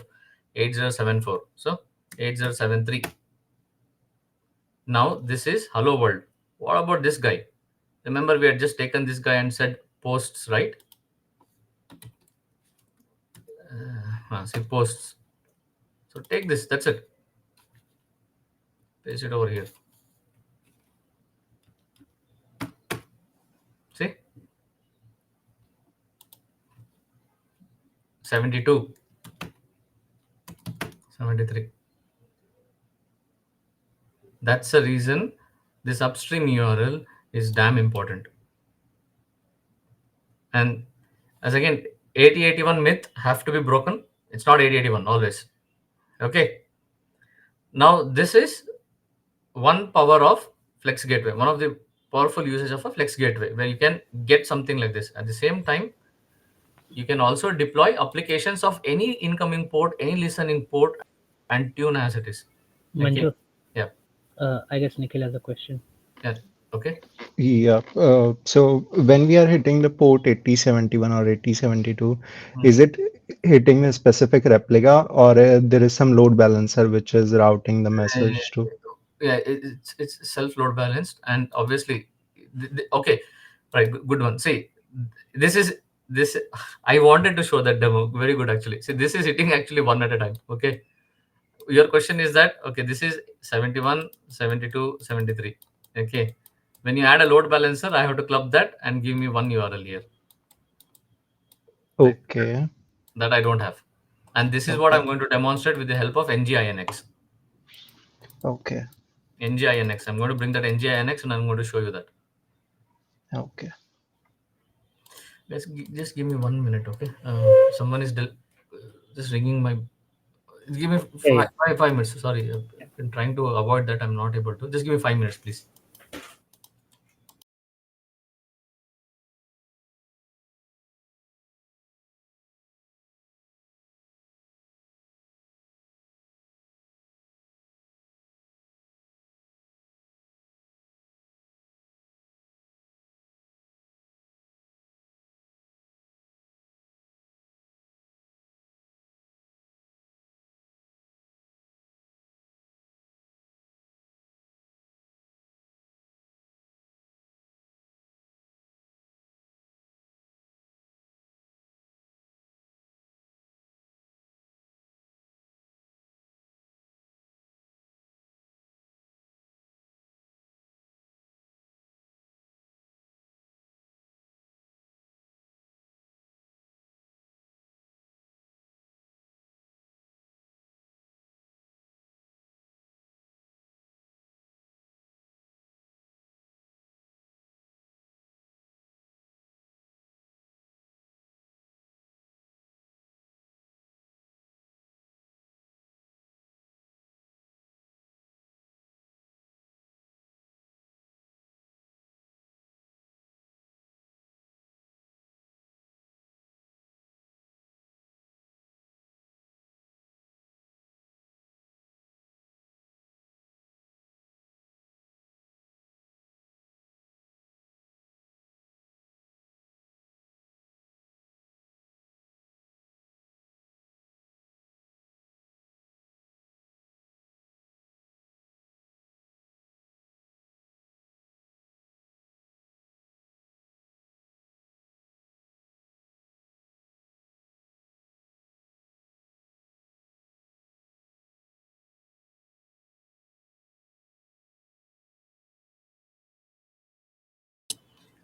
8074. So 8073. Now this is hello world. What about this guy? Remember we had just taken this guy and said posts, right? See posts. So take this, that's it. Paste it over here. See? 72, 73. That's the reason this upstream URL is damn important. And as again, 8081 myth have to be broken. It's not 8081 always. Okay. Now this is one power of Flex Gateway, one of the powerful uses of a Flex Gateway, where you can get something like this. At the same time, you can also deploy applications of any incoming port, any listening port, and tune as it is. Okay. Manju, Yeah. I guess Nikhil has a question. Yeah. Okay. Yeah. So when we are hitting the port 8071 or 8072, is it hitting a specific replica, or there is some load balancer which is routing the message to? Yeah, it's self load balanced, and obviously okay, right, good one. See, this is this I wanted to show that demo, very good actually. See, this is hitting actually one at a time. Okay, your question is that, okay, this is 71, 72, 73. Okay, when you add a load balancer, I have to club that and give me one URL here, right? Okay. That I don't have, and this is what Okay. I'm going to demonstrate with the help of NGINX. Okay. NGINX, I'm going to bring that NGINX and I'm going to show you that. Okay. Just give me 1 minute, okay? Someone is just ringing my. Give me Yeah, five minutes. Sorry, I've been trying to avoid that. I'm not able to. Just give me 5 minutes, please.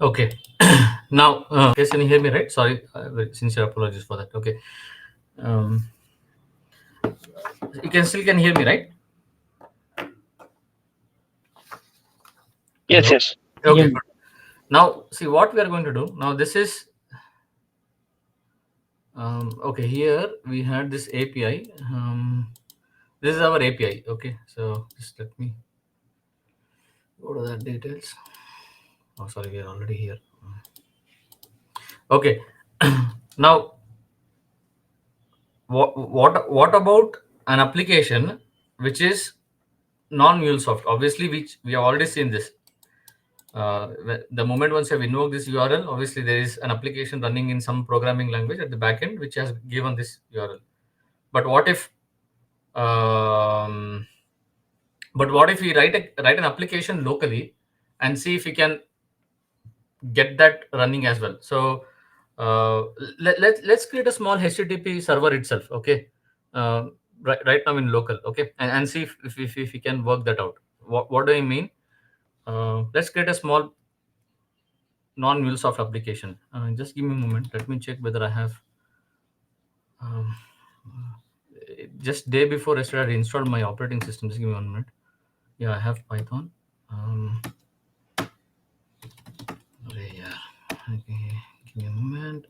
Okay. Now, okay, can you hear me, right? Sorry, sincere apologies for that. Okay. Um, you can still can hear me, right? Yes, Hello. yes. Okay. Good. Now, see what we are going to do. Now, this is okay. Here we had this API. This is our API. Okay. So just let me go to that details. Oh, sorry, we are already here. Okay. Now, what about an application which is non-MuleSoft? Obviously, which we have already seen this. The moment once you have invoked this URL, obviously there is an application running in some programming language at the backend which has given this URL. But what if um, we write an application locally and see if we can get that running as well? So let's create a small HTTP server itself. Okay, uh, right now in local. Okay, and see if we can work that out. What do I mean? Let's create a small non-MuleSoft application. Just give me a moment. Let me check whether I have. Um, just day before yesterday, I installed my operating system. Just give me 1 minute. Yeah, I have Python. Okay, yeah. Okay, give me a moment.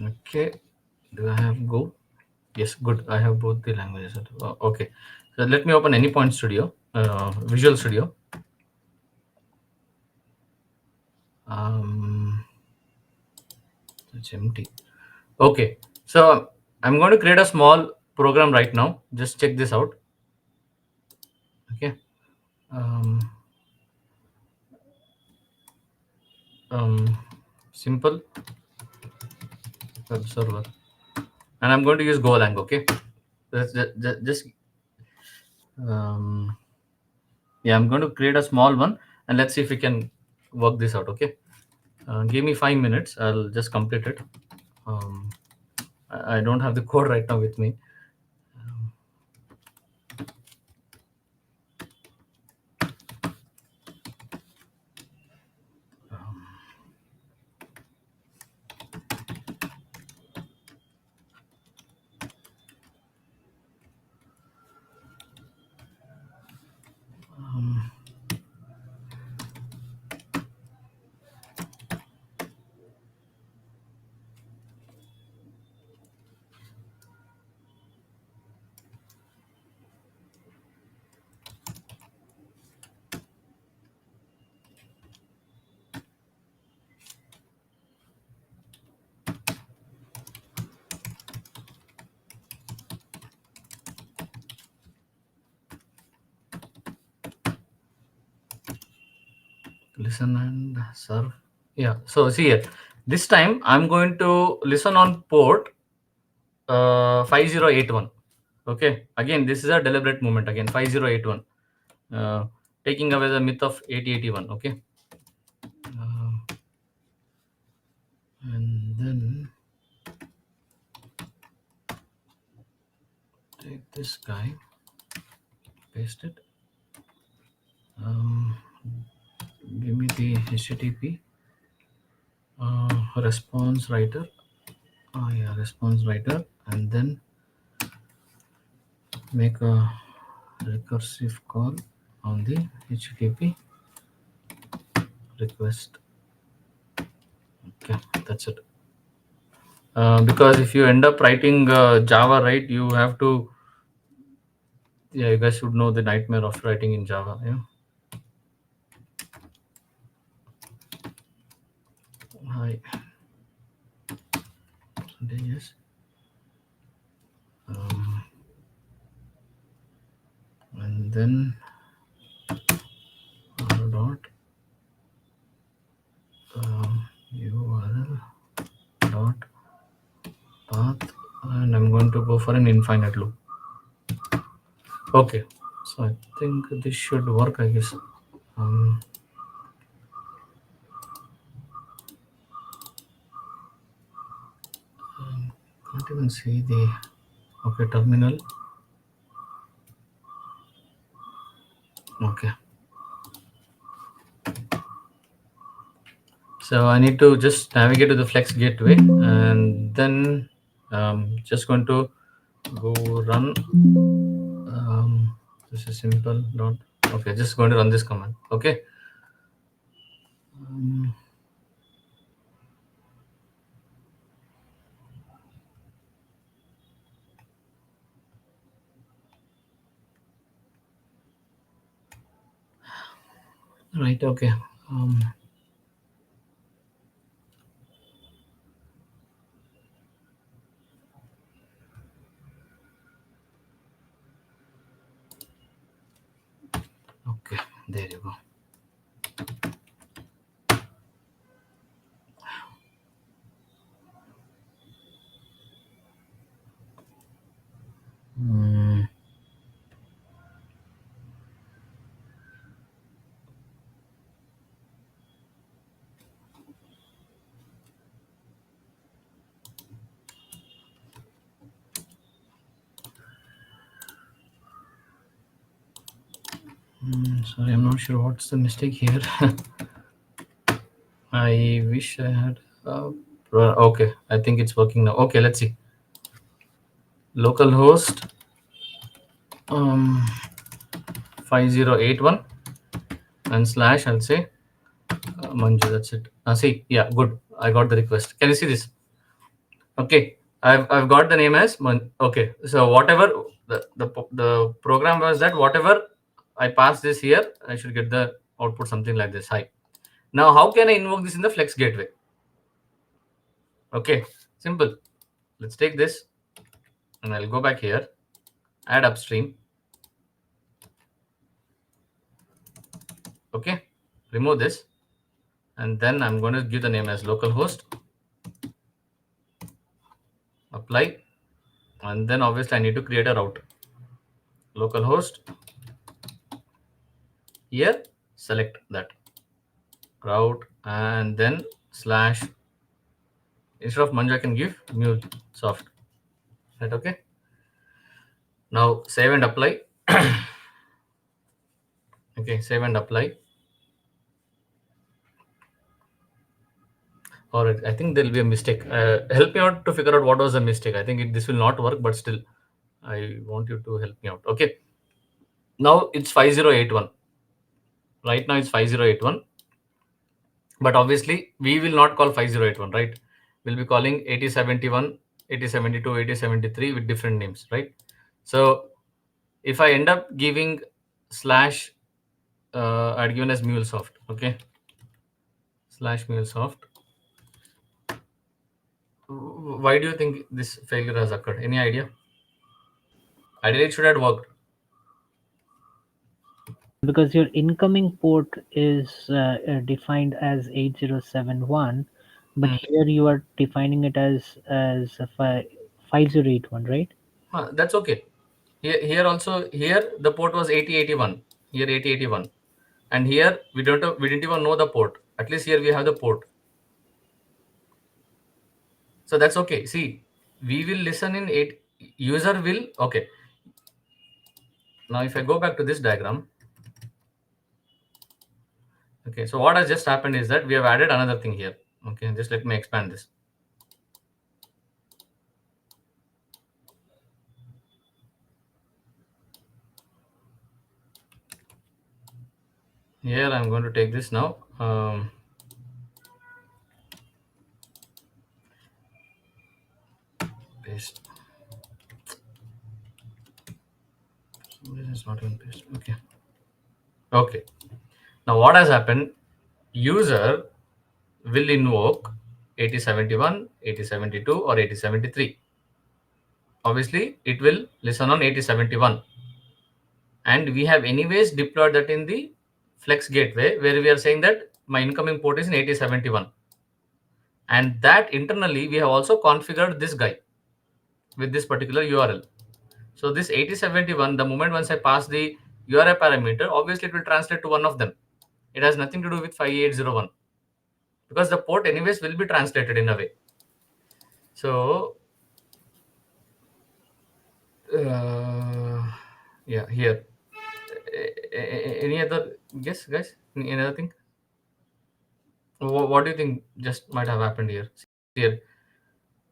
Okay, do I have Go? Yes, good. I have both the languages. Okay, so let me open Anypoint Studio, Visual Studio. It's empty. Okay, so I'm going to create a small program right now. Just check this out. Okay. Um, Simple web server, and I'm going to use Golang. Okay. Just yeah, I'm going to create a small one, and let's see if we can work this out. Okay. Give me 5 minutes. I'll just complete it. Um, I don't have the code right now with me. Listen and serve. Yeah. So see here. This time I'm going to listen on port 5081. Okay. Again, this is a deliberate movement. Again, 5081. Uh, Taking away the myth of 8081. Okay. And then take this guy, paste it. Give me the HTTP response writer. Oh yeah, response writer, and then make a recursive call on the HTTP request. Okay, that's it. Because if you end up writing Java, right, you have to. Yeah, you guys should know the nightmare of writing in Java. Yeah. Hi. Yes. And then r dot URL dot path, and I'm going to go for an infinite loop. Okay, so I think this should work, I guess. Can't even see the okay terminal. Okay. So I need to just navigate to the Flex Gateway, and then just going to go run. This is simple. Dot. Okay, just going to run this command. Okay. Right. Okay. Okay. There you go. Mm, sorry, I'm not sure what's the mistake here. I wish I had. Okay, I think it's working now. Okay, let's see. Localhost 5081 and slash. I'll say Manju. That's it. See, yeah, good. I got the request. Can you see this? Okay, I've got the name as Okay, so whatever the program was, that whatever I pass this here, I should get the output something like this. Hi. Now, how can I invoke this in the Flex Gateway? Okay, simple. Let's take this, and I'll go back here, add upstream. Okay, remove this, and then I'm going to give the name as localhost. Apply, and then obviously I need to create a route. Localhost. Here, select that route, and then slash. Instead of Manju, I can give MuleSoft. Right? Okay. Now save and apply. Okay, save and apply. All right, I think there will be a mistake. Help me out to figure out what was the mistake. I think this will not work, but still, I want you to help me out. Okay. Now it's 5081. Right now it's 5081. But obviously, we will not call 5081, right? We'll be calling 8071, 8072, 8073 with different names, right? So if I end up giving slash, I'd given as MuleSoft, okay? Slash MuleSoft. Why do you think this failure has occurred? Any idea? Ideally, it should have worked. Because your incoming port is defined as 8071, but here you are defining it as 5081, right? That's okay. Here also, here the port was 8081. Here 8081, and here we didn't even know the port. At least here we have the port, so that's okay. See, we will listen in eight. User will, okay. Now if I go back to this diagram, okay. So what has just happened is that we have added another thing here. Okay, just let me expand this. Here I'm going to take this now. Paste. This is not even paste. Okay. Okay. Now what has happened? User will invoke 8071, 8072, or 8073. Obviously, it will listen on 8071. And we have anyways deployed that in the Flex Gateway, where we are saying that my incoming port is in 8071. And that internally, we have also configured this guy with this particular URL. So this 8071, the moment once I pass the URI parameter, obviously it will translate to one of them. It has nothing to do with 5801, because the port anyways will be translated in a way. So yeah, here Any other guess, guys? Any other thing? What do you think just might have happened here? See here,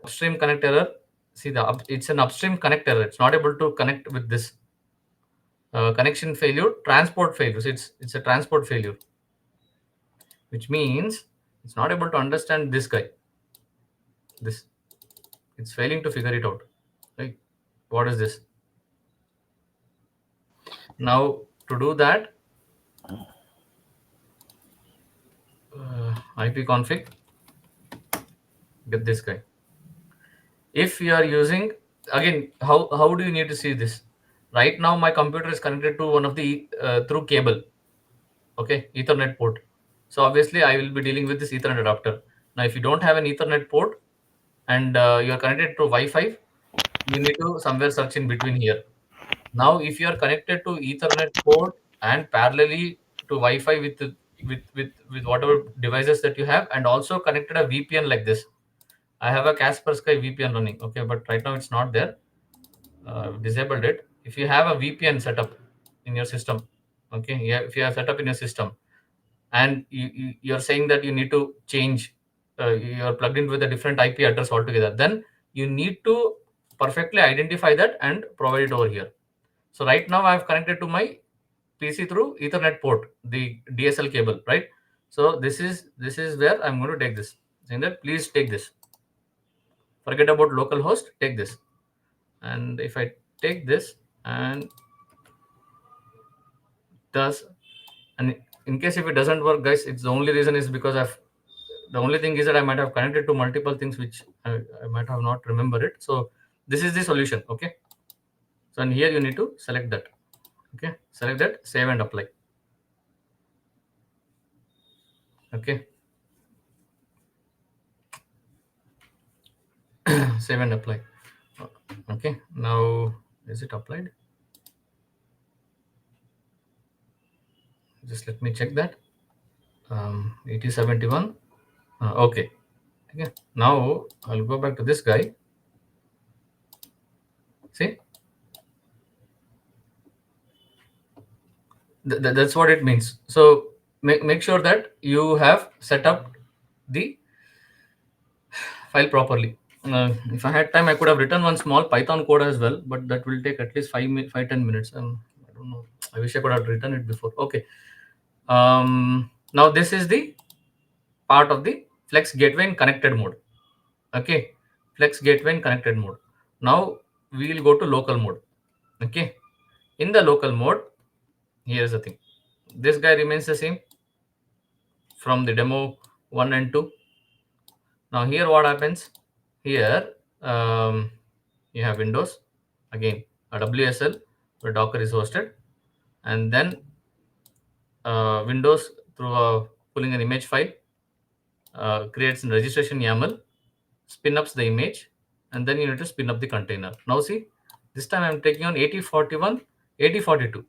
upstream connect error. See it's an upstream connect error. It's not able to connect with this connection failure, transport failure. So it's a transport failure, which means it's not able to understand this guy. This it's failing to figure it out. Right? What is this? Now to do that, ipconfig, get this guy. If you are using, again, how do you need to see this? Right now my computer is connected to one of the through cable, okay, Ethernet port. So obviously I will be dealing with this Ethernet adapter. Now if you don't have an Ethernet port and you are connected to Wi-Fi, you need to somewhere search in between here. Now if you are connected to Ethernet port and parallelly to Wi-Fi with whatever devices that you have, and also connected a VPN like this. I have a Kaspersky VPN running, okay, but right now it's not there. Disabled it. If you have a VPN setup in your system, okay, yeah, if you have set up in your system, and you're saying that you need to change, you're plugged in with a different IP address altogether, then you need to perfectly identify that and provide it over here. So right now I've connected to my PC through Ethernet port, the DSL cable, right? So this is where I'm going to take this. Saying that please take this. Forget about local host, take this. And if I take this and does, and in case if it doesn't work, guys, it's the only reason is because the only thing is that I might have connected to multiple things which I might have not remembered it. So this is the solution, okay? So and here you need to select that, okay? Select that, save and apply, okay? Save and apply. Okay, now is it applied? Just let me check that. 8071. Okay. Okay. Now I'll go back to this guy. See, that's what it means. So make sure that you have set up the file properly. If I had time, I could have written one small Python code as well, but that will take at least 5-10 minutes. I don't know. I wish I could have written it before. Okay. Now this is the part of the Flex Gateway in connected mode. Okay, Flex Gateway in connected mode. Now we will go to local mode. Okay, in the local mode, here's the thing. This guy remains the same from the demo 1 and 2. Now here what happens? Here you have Windows, again a WSL where Docker is hosted, and then Windows through pulling an image file creates a registration YAML, spin ups the image, and then you need to spin up the container. Now see, this time I'm taking on 8041, 8042.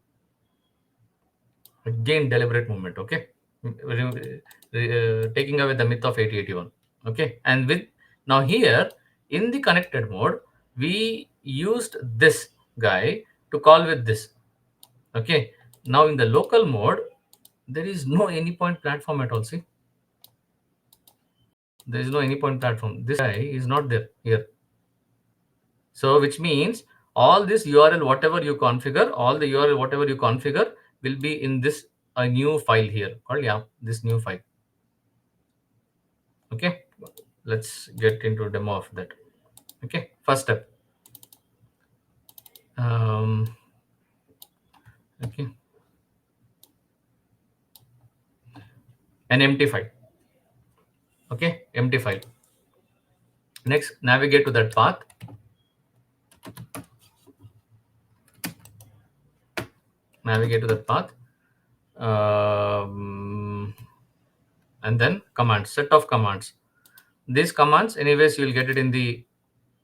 Again, deliberate movement, okay? Taking away the myth of 8081, okay? And with now here in the connected mode, we used this guy to call with this, okay? Now in the local mode, there is no Anypoint platform at all. See, there is no Anypoint platform. This guy is not there here. So which means all this URL, whatever you configure, all the URL, whatever you configure will be in this a new file here called, yeah, this new file. Okay, let's get into a demo of that. Okay, first step. Okay, an empty file. Okay, empty file. Next, navigate to that path. Navigate to that path. And then commands, set of commands. These commands, anyways, you will get it in the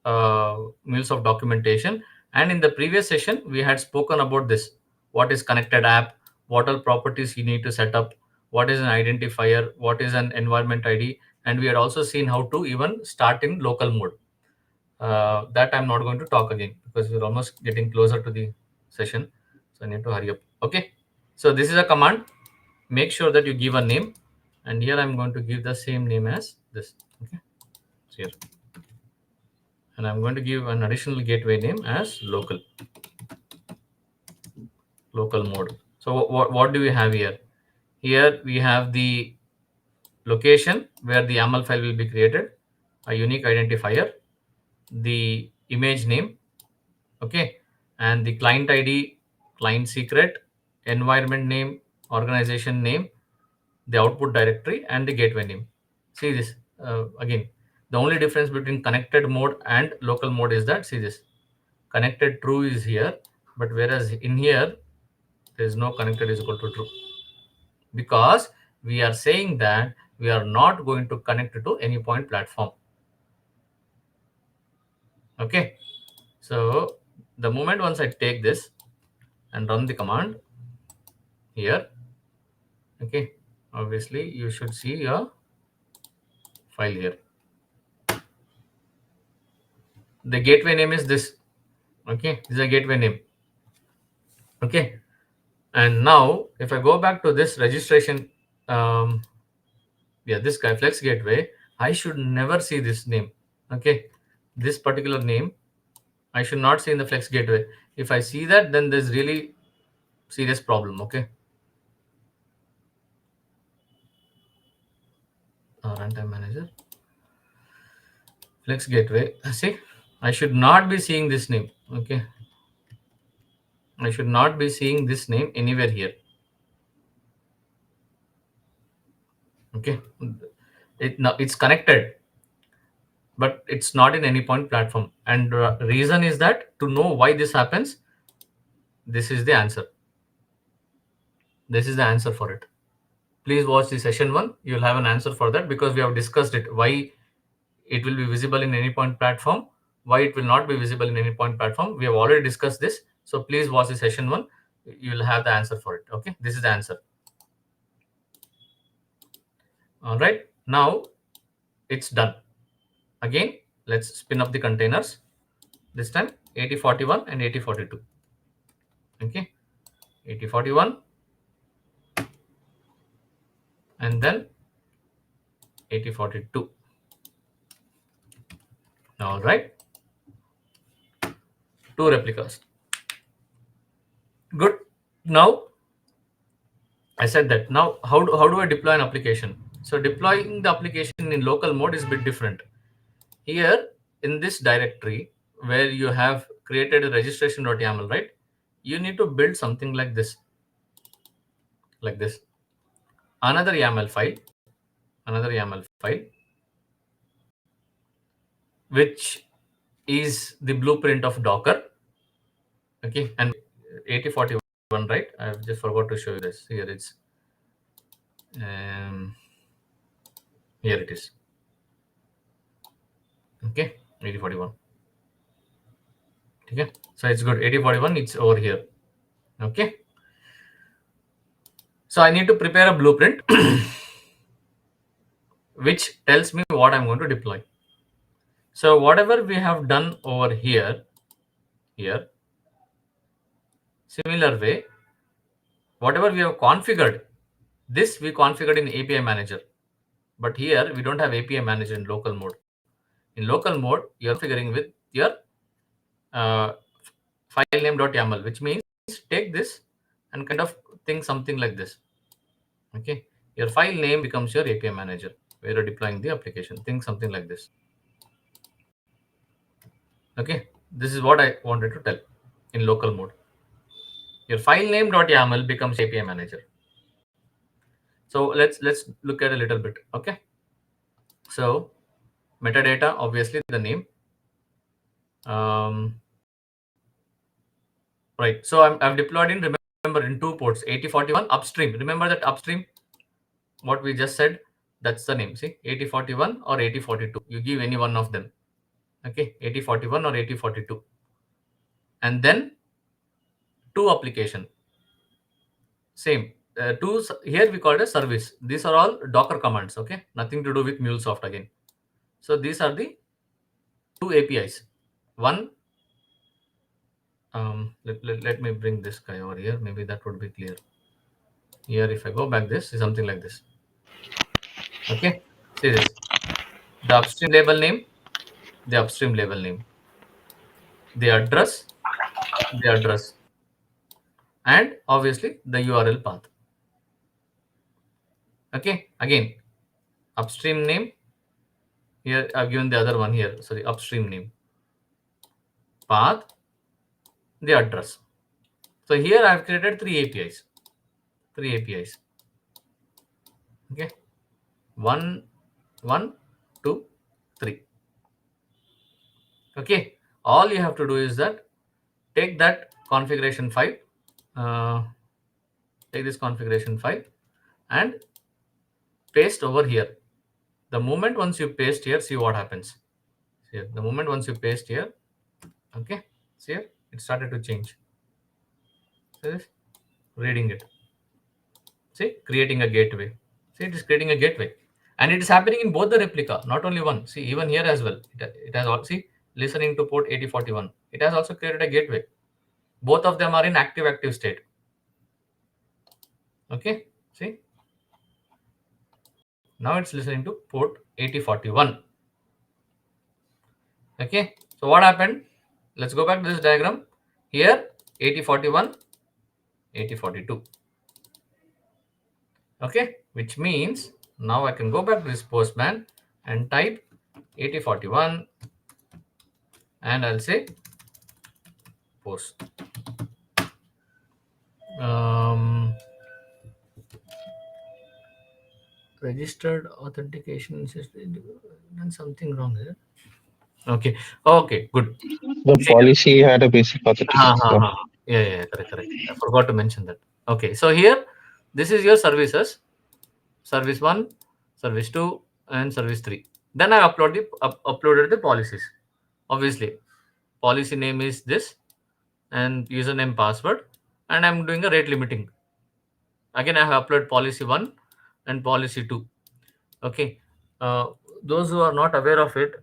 MuleSoft documentation. And in the previous session, we had spoken about this. What is connected app? What all properties you need to set up? What is an identifier? What is an environment ID? And we had also seen how to even start in local mode. That I'm not going to talk again because we're almost getting closer to the session. So I need to hurry up. Okay. So this is a command. Make sure that you give a name, and here I'm going to give the same name as this. Okay, so here, and I'm going to give an additional gateway name as local mode. So what do we have here? Here we have the location where the YAML file will be created, a unique identifier, the image name, okay, and the client ID, client secret, environment name, organization name, the output directory, and the gateway name. See this again. The only difference between connected mode and local mode is that, see this, connected true is here, but whereas in here there is no connected is equal to true, because we are saying that we are not going to connect to Anypoint platform. Okay, so the moment once I take this and run the command here, okay, obviously you should see your file here. The gateway name is this. Okay, this is a gateway name. Okay, and now if I go back to this registration, yeah, this guy flex gateway, I should never see this name. Okay, this particular name I should not see in the flex gateway. If I see that, then there's really serious problem. Okay, runtime manager, flex gateway. See, I should not be seeing this name. Okay, I should not be seeing this name anywhere here. Okay, it's connected, but it's not in Anypoint platform. And reason is that, to know why this happens, this is the answer. This is the answer for it. Please watch the session 1. You'll have an answer for that, because we have discussed it. Why it will be visible in Anypoint platform, why it will not be visible in Anypoint platform. We have already discussed this. So please watch the session 1. You will have the answer for it. Okay, this is the answer. All right, now it's done. Again, let's spin up the containers. This time 8041 and 8042. Okay, 8041 and then 8042. All right, 2 replicas. Good. Now I said that. Now how do I deploy an application? So deploying the application in local mode is a bit different. Here in this directory where you have created a registration.yaml, right? You need to build something like this, another YAML file, which is the blueprint of Docker. Okay, and 8041, right? I just forgot to show you this. Here it's here it is. Okay, 8041. Okay, so it's good. 8041, it's over here. Okay, so I need to prepare a blueprint which tells me what I'm going to deploy. So whatever we have done over here, similar way, whatever we have configured, this we configured in API manager, but here we don't have API manager in local mode. In local mode, you're configuring with your uh, file name.yaml, which means take this and kind of think something like this. Okay, your file name becomes your API manager where you're deploying the application. Think something like this. Okay, this is what I wanted to tell. In local mode, your file name.yaml becomes API manager. So let's look at a little bit. Okay, so metadata, obviously the name. Right, so I've deployed in, remember, in 2 ports, 8041 upstream. Remember that upstream, what we just said, that's the name. See, 8041 or 8042, you give any one of them. Okay, 8041 or 8042, and then 2 application, same. Here we call it a service. These are all Docker commands. Okay, nothing to do with MuleSoft again. So these are the 2 APIs. One, let me bring this guy over here. Maybe that would be clear. Here, if I go back, this is something like this. Okay, see this. The upstream label name, the upstream label name, the address, and obviously the URL path. Okay, again, upstream name. Here I've given the other one here. Sorry, upstream name, path, the address. So here I've created three APIs. Three APIs. Okay, one, one, two, three. Okay, all you have to do is that take that configuration file, uh, take this configuration file and paste over here. The moment once you paste here, see what happens. See here, the moment once you paste here, okay, see here, it started to change. See this? Reading it. See, creating a gateway. See, it is creating a gateway. And it is happening in both the replica, not only one. See, even here as well. It has also, see, listening to port 8041. It has also created a gateway. Both of them are in active state. Okay, see, now it's listening to port 8041. Okay, so what happened? Let's go back to this diagram. Here, 8041, 8042. Okay, which means now I can go back to this postman and type 8041 and I'll say post. Um, Registered authentication system, done something wrong here. Okay, okay, good. The See, policy had a basic ha, authentication ha, stuff. ha. Yeah, correct, correct. I forgot to mention that. Okay, so here, this is your services, service 1, service 2, and service 3. Then I uploaded the policies. Obviously, policy name is this, and username password, and I'm doing a rate limiting. Again, I have uploaded policy 1 and policy 2. Okay. Uh, those who are not aware of it,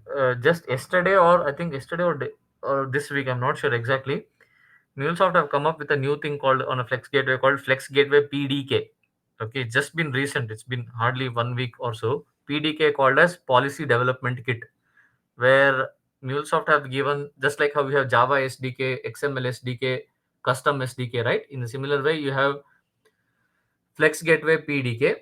just yesterday, or I think yesterday or this week, I'm not sure exactly. MuleSoft have come up with a new thing called on a Flex Gateway called Flex Gateway PDK. Okay, it's just been recent. It's been hardly 1 week or so. PDK called as Policy Development Kit, where MuleSoft have given, just like how we have Java SDK, XML SDK, custom SDK, right? In a similar way, you have Flex Gateway PDK,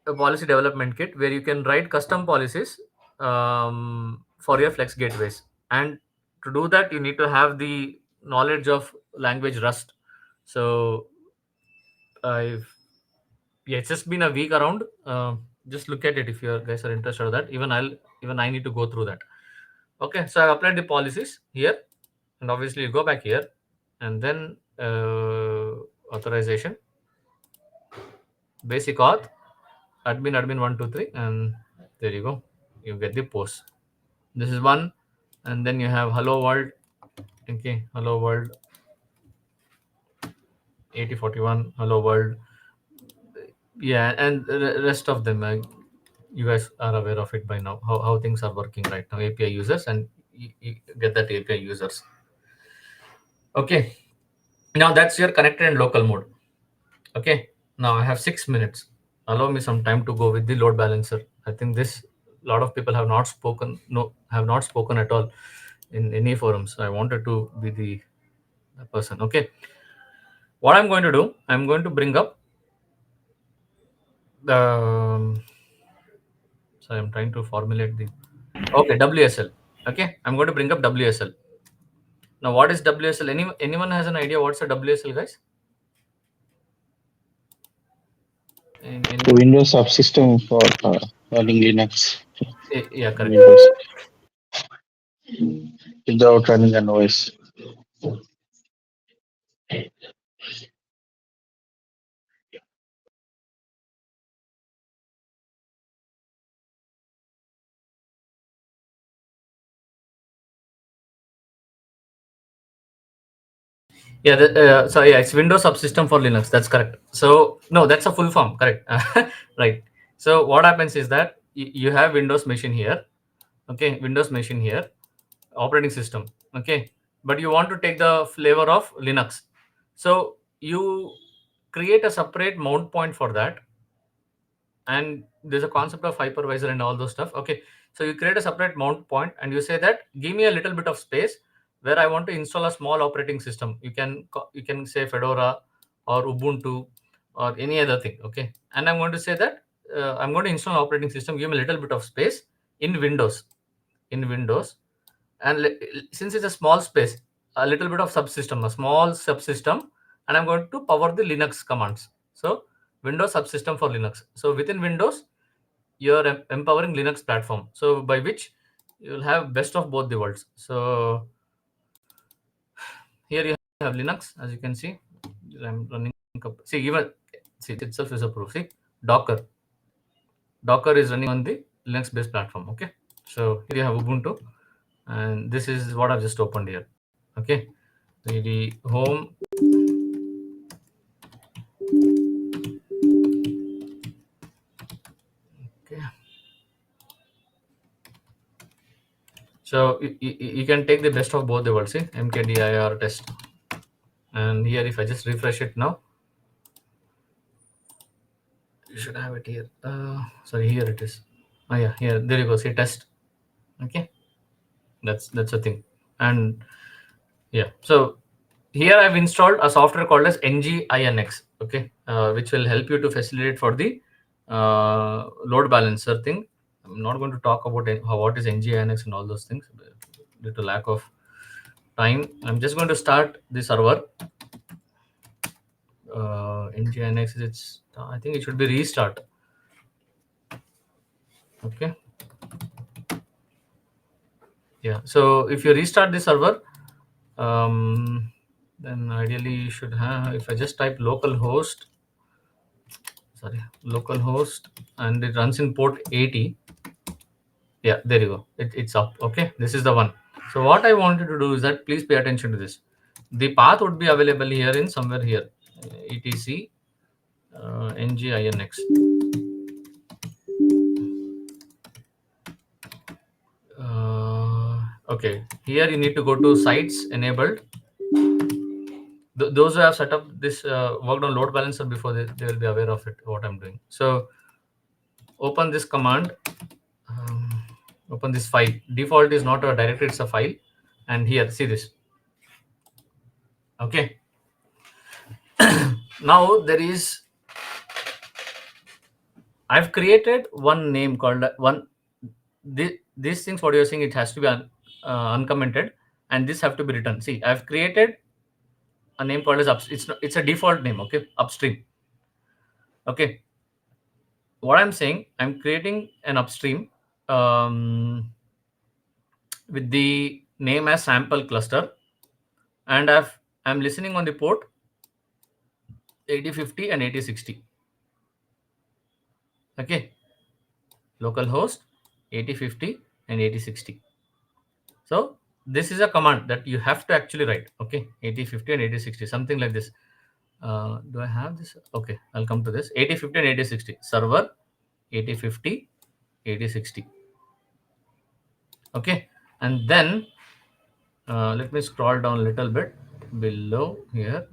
a policy development kit where you can write custom policies for your Flex gateways. And to do that, you need to have the knowledge of language Rust. So I've yeah, it's just been a week around. Just look at it if you guys are interested in that. Even I need to go through that. Okay, so I applied the policies here, and obviously you go back here, and then authorization, basic auth, admin 123, and there you go. You get the post. This is one, and then you have hello world. Okay, hello world 8041, hello world. Yeah, and the rest of them, you guys are aware of it by now, how things are working right now. API users, and you get that API users. Okay, now that's your connected and local mode. Okay, now I have 6 minutes. Allow me some time to go with the load balancer. I think this, a lot of people have not spoken, no, have not spoken at all in any forums. I wanted to be the person. Okay, what I'm going to do, I'm going to bring up the. Sorry, I'm trying to formulate the. Okay, WSL. Okay, I'm going to bring up WSL. Now, what is WSL? Anyone has an idea what's a WSL, guys? The Anyone? Windows subsystem for running Linux Yeah, on correct. Windows without running an OS. Yeah, so yeah, it's Windows subsystem for Linux. That's correct. So no, that's a full form. Correct. Right. So what happens is that you have Windows machine here. Okay, Windows machine here, operating system. Okay, but you want to take the flavor of Linux. So you create a separate mount point for that, and there's a concept of hypervisor and all those stuff. Okay, so you create a separate mount point and you say that give me a little bit of space where I want to install a small operating system. You can say Fedora or Ubuntu or any other thing. Okay, and I'm going to say that I'm going to install an operating system, give me a little bit of space in Windows, in Windows. And since it's a small space, a little bit of subsystem, a small subsystem, and I'm going to power the Linux commands. So Windows subsystem for Linux. So within Windows, you're empowering Linux platform. So by which you'll have best of both the worlds. So here you have Linux, as you can see. I'm running. See, even see it itself is a proof. See, Docker is running on the Linux-based platform. Okay, so here you have Ubuntu, and this is what I've just opened here. Okay, the home. Okay, so you can take the best of both the worlds. See, mkdir test, and here if I just refresh it now, you should have it here. Sorry, here it is. Oh yeah, here, there you go. See, test. Okay, that's a thing. And yeah, so here I've installed a software called as NGINX. Okay, which will help you to facilitate for the load balancer thing. I'm not going to talk about what is NGINX and all those things due to lack of time. I'm just going to start the server. NGINX, it's, I think it should be restart. Okay, yeah, so if you restart the server, then ideally you should have, if I just type localhost, and it runs in port 80. Yeah, there you go, it's up. Okay, this is the one. So what I wanted to do is that please pay attention to this. The path would be available here in somewhere here, etc NGINX. Okay, here you need to go to sites enabled. Those who have set up this worked on load balancer before, they will be aware of it, what I'm doing. So open this command, open this file. Default is not a directory, it's a file. And here, see this. Okay, now there is, I've created one name called these things what you're seeing, it has to be uncommented, and this have to be written. See, I've created a name called as it's a default name. Okay, upstream. Okay, what I'm saying, I'm creating an upstream with the name as sample cluster, and I'm listening on the port 8050 and 8060. Okay, localhost 8050 and 8060. So this is a command that you have to actually write. Okay, 8050 and 8060, something like this. Do I have this? Okay, I'll come to this. 8050 and 8060 server 8050 8060. Okay, and then let me scroll down a little bit below here.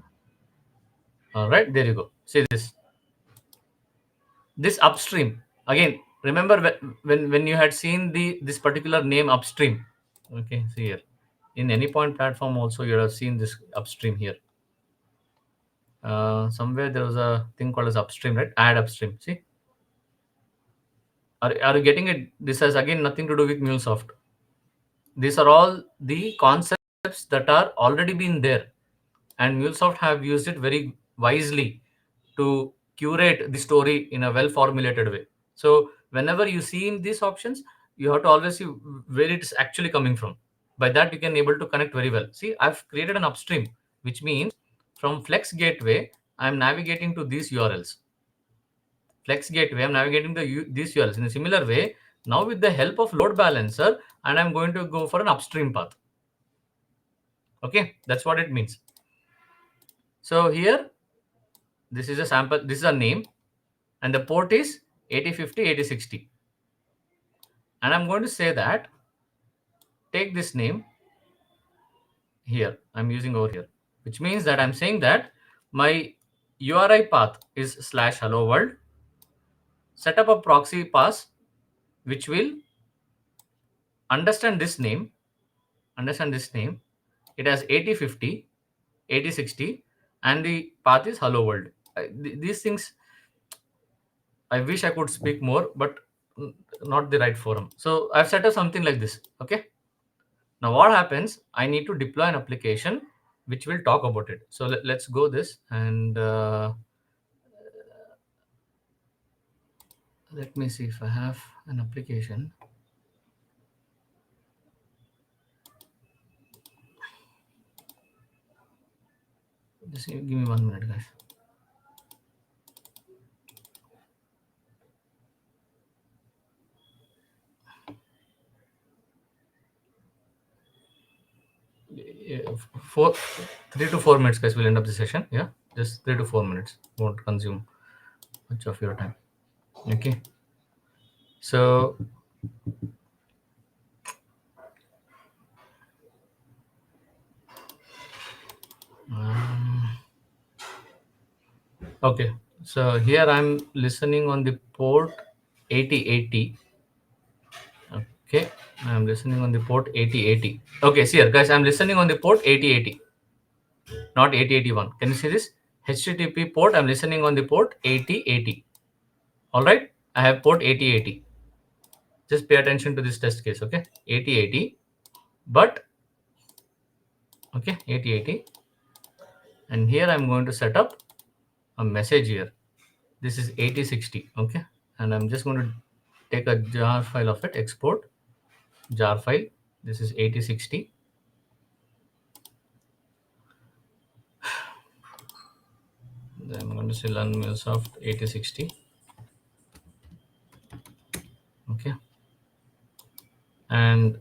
All right, there you go. See this upstream again. Remember when you had seen this particular name upstream. Okay, see here in Anypoint platform also you have seen this upstream here. Somewhere there was a thing called as upstream, right? Add upstream. See, are you getting it? This has again nothing to do with MuleSoft. These are all the concepts that are already been there, and MuleSoft have used it very wisely to curate the story in a well formulated way. So whenever you see in these options, you have to always see where it is actually coming from. By that you can able to connect very well. See, I've created an upstream, which means from Flex Gateway I'm navigating to these URLs. Flex Gateway, I'm navigating these URLs. In a similar way, now with the help of load balancer, and I'm going to go for an upstream path. Okay, that's what it means. So here, this is a sample, this is a name, and the port is 8050, 8060. And I'm going to say that, take this name here, I'm using over here, which means that I'm saying that my URI path is slash hello world. Set up a proxy pass which will understand this name. Understand this name. It has 8050, 8060, and the path is hello world. These things, I wish I could speak more, but not the right forum. So I've set up something like this. Okay. Now what happens? I need to deploy an application which will talk about it. So let's go this and let me see if I have an application. Just give me 1 minute, guys. Yeah, 3 to 4 minutes, guys. We'll end up the session. Yeah, just 3 to 4 minutes. Won't consume much of your time. Okay. So um, okay. So here I'm listening on the port 8080. Okay, I'm listening on the port 8080. Okay, see here, guys. I'm listening on the port 8080, not 8081. Can you see this? HTTP port. I'm listening on the port 8080. All right. I have port 8080. Just pay attention to this test case. Okay, 8080. But okay, 8080. And here I'm going to set up a message here. This is 8060. Okay, and I'm just going to take a jar file of it. Export jar file. This is 8060. Then I'm going to say learn MuleSoft 8060. Okay, and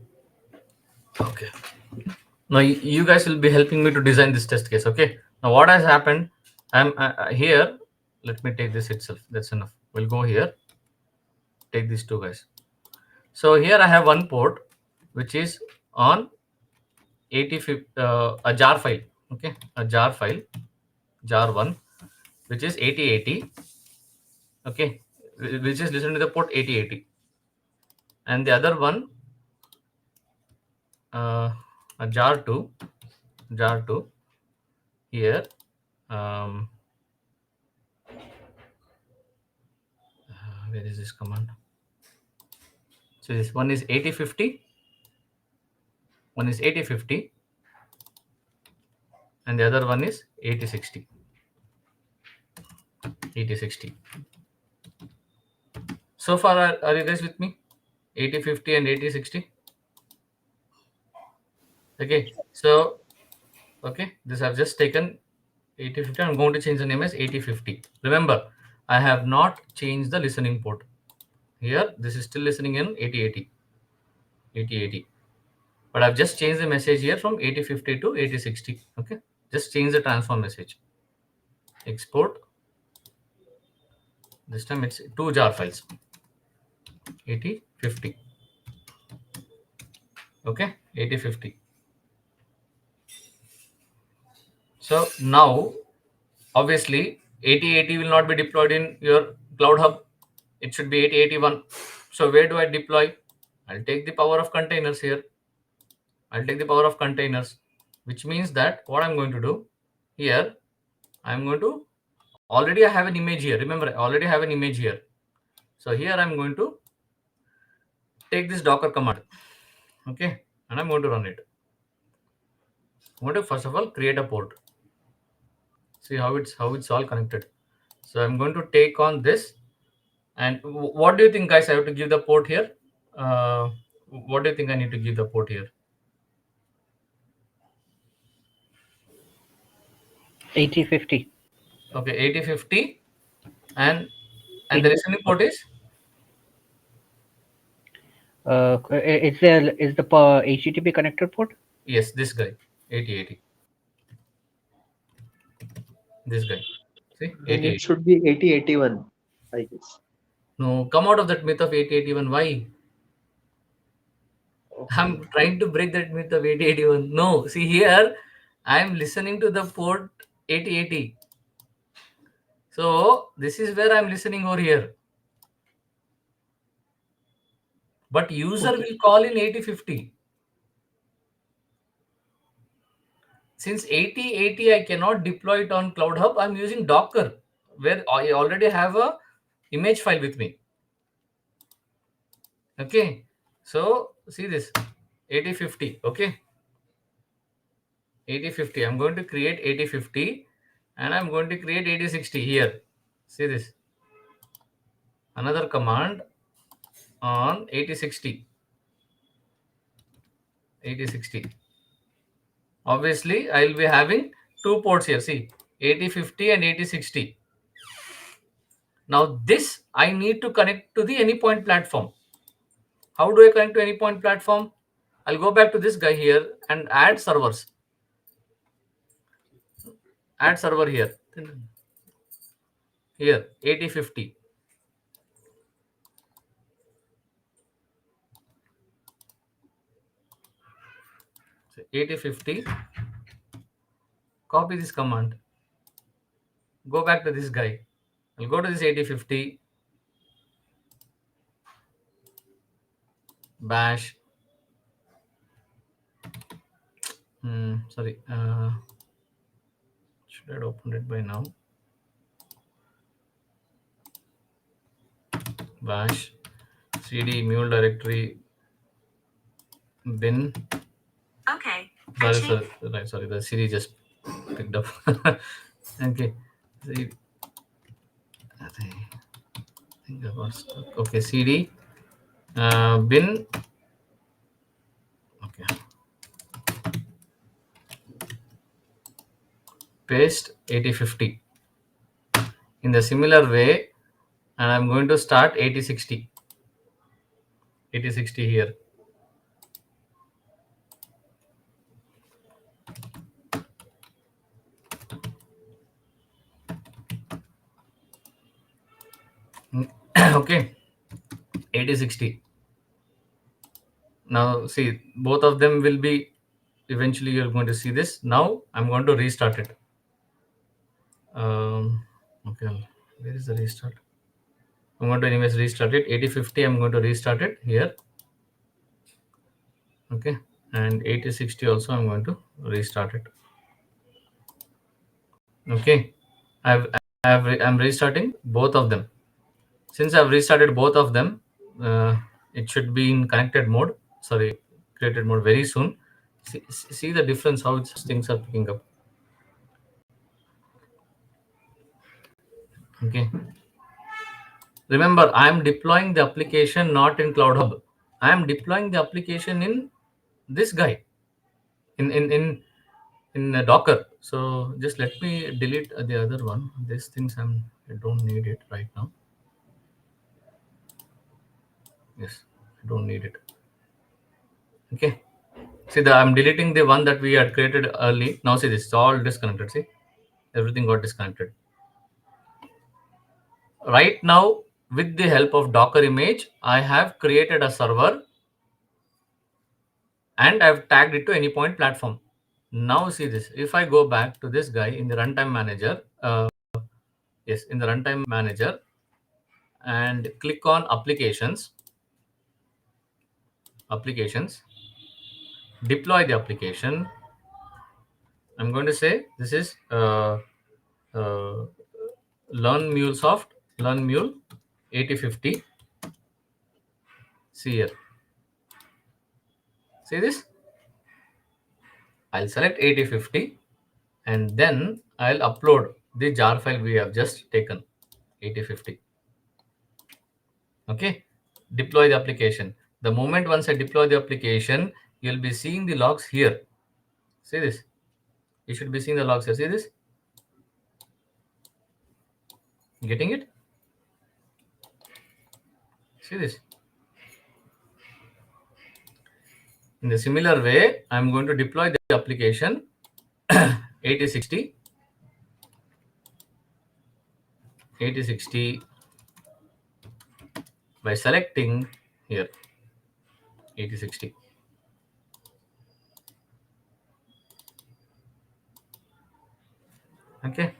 okay, now you guys will be helping me to design this test case. Okay, now what has happened? I'm here. Let me take this itself. That's enough. We'll go here. Take these two guys. So here I have one port which is on 80 a jar file. Okay, a jar file, jar one, which is 8080. Okay, which is listening to the port 8080, and the other one a jar 2 here. um, where is this command? So this one is 8050, one is 8050, and the other one is 8060. 8060. So far, are you guys with me? 8050 and 8060. Okay, so okay, this I've just taken 8050. I'm going to change the name as 8050. Remember, I have not changed the listening port. Here, this is still listening in 8080. 8080. But I've just changed the message here from 8050 to 8060. Okay, just change the transform message. Export. This time it's two jar files. 8050. Okay, 8050. So now, obviously, 8080 will not be deployed in your Cloud Hub. It should be 8081. So where do I deploy? I'll take the power of containers here. I'll take the power of containers, which means that what I'm going to do here, I'm going to already I have an image here. Remember, I already have an image here. So here I'm going to take this Docker command. Okay, and I'm going to run it. I'm going to first of all create a port. See how it's all connected. So I'm going to take on this. And what do you think, guys? I have to give the port here. What do you think I need to give the port here? 8050. Okay, 8050, and the listening port is Is the HTTP connector port? yes, this guy 8080. This guy, see Then it 8080. should be 8081, I guess. No, come out of that myth of 8081. Why? Okay. I'm trying to break that myth of 8081. No, see here, I'm listening to the port 8080. So this is where I'm listening over here. But user will call in 8050. Since 8080 I cannot deploy it on Cloud Hub, I'm using Docker, where I already have a image file with me. Okay, so see this 8050. Okay, 8050. I'm going to create 8050 and I'm going to create 8060 here. See this, another command on 8060. 8060. Obviously, I will be having two ports here. See, 8050 and 8060. Now this I need to connect to the Anypoint platform. How do I connect to Anypoint platform? I'll go back to this guy here and add servers. Add server here. Here, 8050. So 8050. Copy this command. Go back to this guy. I'll go to this 8050. Bash. Sorry. Should I have opened it by now? Bash. cd mule directory bin. Okay. Sorry. The cd just picked up. Okay. See, I think I was stuck. Okay. cd bin. Okay. Paste 8050 in the similar way, and I'm going to start 8060. 8060 here. Okay, 8060. Now see, both of them will be eventually, you're going to see this. Now I'm going to restart it. Okay, where is the restart? I'm going to anyways restart it. 8050, I'm going to restart it here. Okay, and 8060 also I'm going to restart it. Okay, I'm restarting both of them. Since I've restarted both of them, it should be in connected mode. Sorry, created mode very soon. See the difference, how things are picking up. Okay. Remember, I am deploying the application not in Cloud Hub. I am deploying the application in this guy, in Docker. So just let me delete the other one. These things I don't need it right now. Yes, I don't need it. Okay. See, I'm deleting the one that we had created early. Now see this, it's all disconnected. See, everything got disconnected. Right now, with the help of Docker image, I have created a server and I've tagged it to Anypoint platform. Now see this. If I go back to this guy in the runtime manager, in the runtime manager, and click on applications, deploy the application. I'm going to say this is learn mule 8050. See here. See this? I'll select 8050 and then I'll upload the jar file we have just taken, 8050. Okay, deploy the application. The moment once I deploy the application, you'll be seeing the logs here. See this? You should be seeing the logs here. See this? Getting it? See this? In the similar way, I'm going to deploy the application 8060 by selecting here 8060. Okay.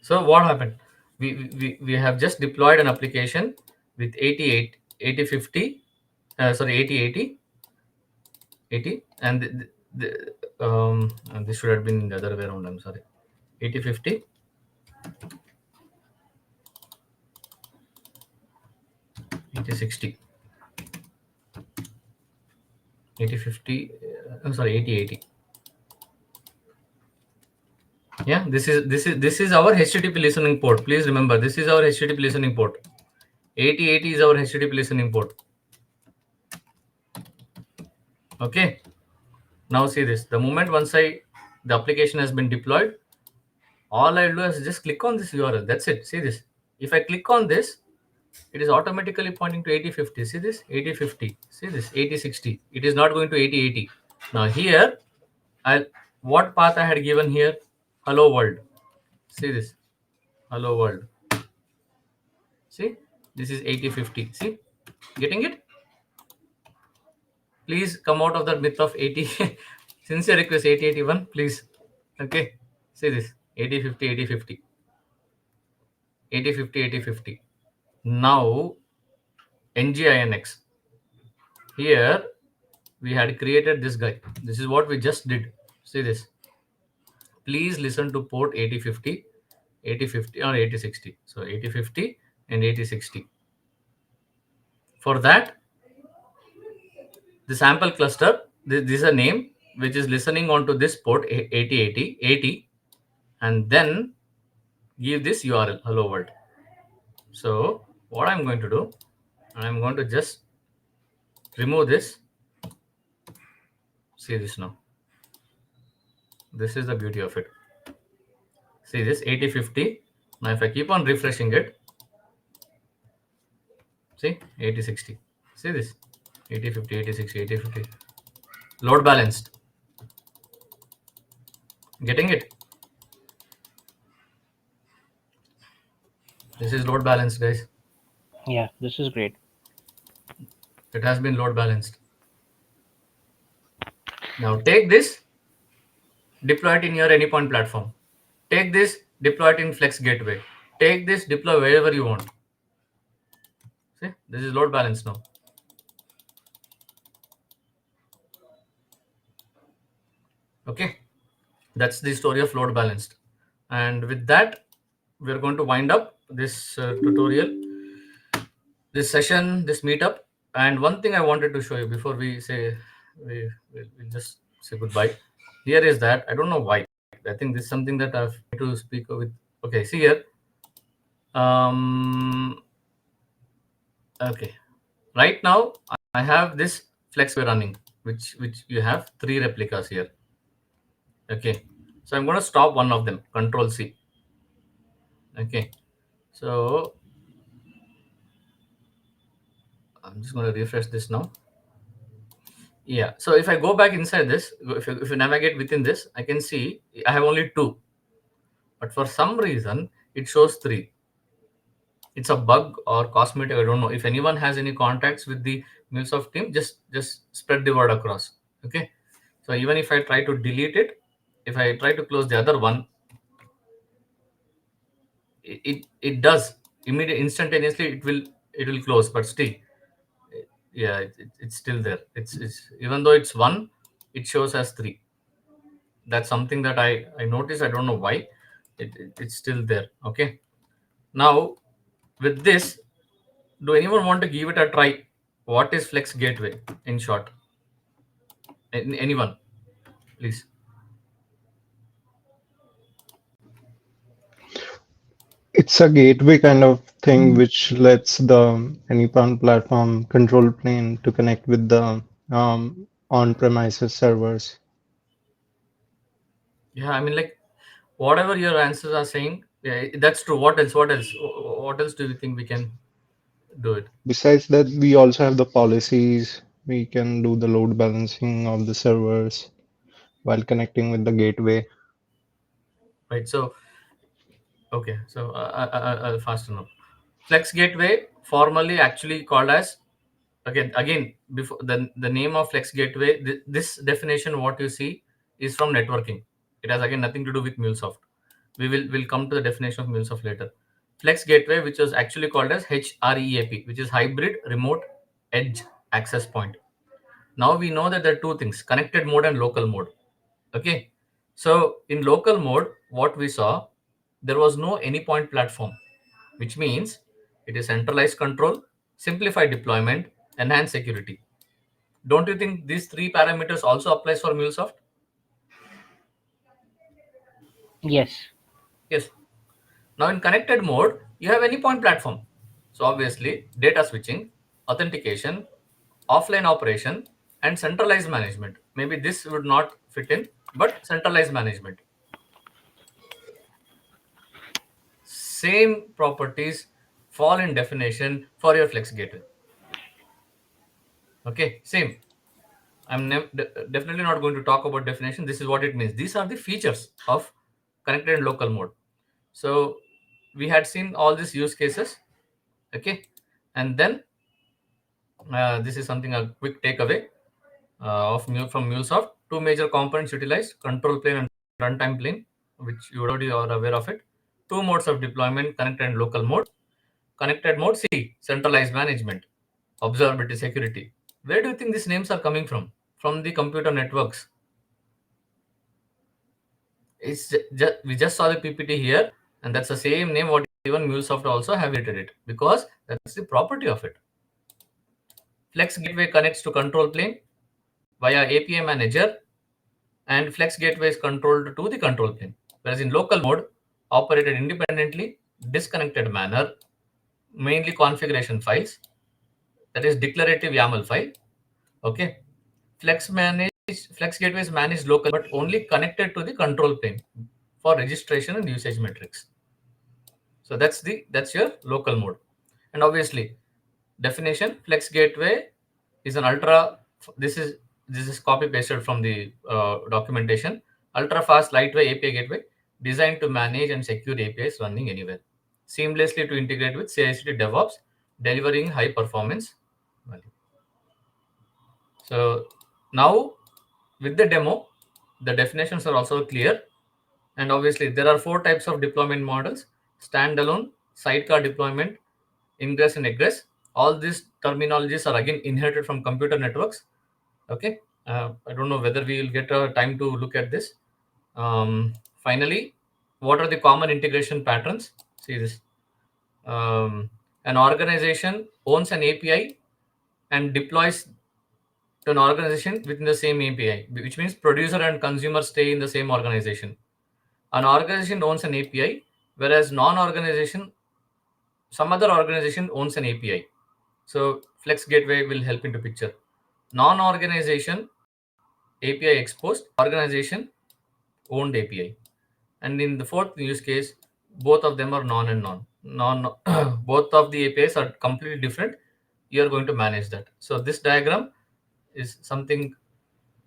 So what happened? We have just deployed an application with 88, 8050, sorry, 8080, 80, and and this should have been the other way around. I'm sorry, 8050, 8060, 8050. I'm sorry, 8080. Yeah, this is our HTTP listening port. Please remember, this is our HTTP listening port. 8080 is our HTTP listening port. Okay. Now see this. The moment the application has been deployed, all I do is just click on this URL. That's it. See this. If I click on this, it is automatically pointing to 8050. See this 8050. See this 8060. It is not going to 8080. Now here, I what path I had given here? Hello world. See this. Hello world. See, this is 8050. See, getting it? Please come out of that myth of 80. Sincere request 8081. Please. Okay. See this 8050, 8050, 8050, 8050. Now NGINX. Here we had created this guy. This is what we just did. See this. Please listen to port 8050, 8050 or 8060. So 8050 and 8060. For that, the sample cluster, this is a name which is listening onto this port 8080, 80, and then give this URL, hello world. So what I'm going to do, I'm going to just remove this. See this now. This is the beauty of it. See this 8050. Now if I keep on refreshing it, see 8060. See this 8050, 8060, 8050. Load balanced. Getting it? This is load balanced, guys. Yeah, this is great. It has been load balanced. Now take this, deploy it in your Anypoint platform. Take this, deploy it in Flex Gateway. Take this, deploy wherever you want. See, this is load balanced now. Okay, that's the story of load balanced. And with that, we're going to wind up this tutorial, this session, this meetup. And one thing I wanted to show you before we say we just say goodbye. Here is that I don't know why. I think this is something that I've to speak with. Okay, see here. Okay, right now I have this FlexWay running, which you have 3 replicas here. Okay, so I'm going to stop one of them. Control C. Okay, so I'm just going to refresh this now. Yeah, so if I go back inside this, if you navigate within this, I can see I have only 2, but for some reason it shows 3. It's a bug or cosmetic. I don't know. If anyone has any contacts with the MuleSoft team, just spread the word across. Okay, so even if I try to delete it, if I try to close the other one, it does instantaneously. It will close, but still, yeah, it's still there. It's even though it's 1, it shows as 3. That's something that I noticed. I don't know why it's still there. Okay, now with this, do anyone want to give it a try? What is Flex Gateway in short? Anyone, please. It's a gateway kind of thing which lets the Anypoint platform control plane to connect with the on-premises servers. Yeah, I mean, like, whatever your answers are saying, yeah, that's true. What else? What else? What else do you think we can do it? Besides that, we also have the policies. We can do the load balancing of the servers while connecting with the gateway. Right. So, okay. So, I'll fasten up. Flex Gateway, formerly actually called as, again before the name of Flex Gateway. This definition, what you see, is from networking. It has again nothing to do with MuleSoft. We'll come to the definition of MuleSoft later. Flex Gateway, which was actually called as HREAP, which is Hybrid Remote Edge Access Point. Now we know that there are two things: connected mode and local mode. Okay, so in local mode, what we saw, there was no Anypoint platform, which means it is centralized control, simplified deployment, enhanced security. Don't you think these three parameters also applies for MuleSoft? Yes. Yes. Now in connected mode, you have Anypoint platform. So obviously, data switching, authentication, offline operation, and centralized management. Maybe this would not fit in, but centralized management. Same properties fall in definition for your Flex Gateway. Okay, same. Definitely not going to talk about definition. This is what it means. These are the features of connected and local mode. So we had seen all these use cases. Okay, and then this is something a quick takeaway from MuleSoft. Two major components utilized: control plane and runtime plane, which you already are aware of it. Two modes of deployment: connected and local mode. Connected mode, C, centralized management, observability, security. Where do you think these names are coming from? From the computer networks. We just saw the PPT here, and that's the same name what even MuleSoft also have rated it, because that's the property of it. Flex Gateway connects to control plane via API manager, and Flex Gateway is controlled to the control plane. Whereas in local mode, operated independently, disconnected manner, mainly configuration files, that is declarative YAML file. Okay. Flex Gateway is managed locally, but only connected to the control plane for registration and usage metrics. So that's your local mode. And obviously, definition: Flex Gateway is an ultra. This is copy pasted from the documentation. Ultra fast, lightweight API gateway designed to manage and secure APIs running anywhere, seamlessly to integrate with CI/CD DevOps, delivering high performance value. So now with the demo, the definitions are also clear. And obviously, there are four types of deployment models: standalone, sidecar deployment, ingress and egress. All these terminologies are again inherited from computer networks. Okay. I don't know whether we will get time to look at this. Finally, what are the common integration patterns? See this. An organization owns an API and deploys to an organization within the same API, which means producer and consumer stay in the same organization. An organization owns an API, whereas some other organization owns an API. So Flex Gateway will help into picture. Non-organization API exposed, organization owned API. And in the fourth use case, both of them are non and non. Both of the APIs are completely different. You are going to manage that. So this diagram is something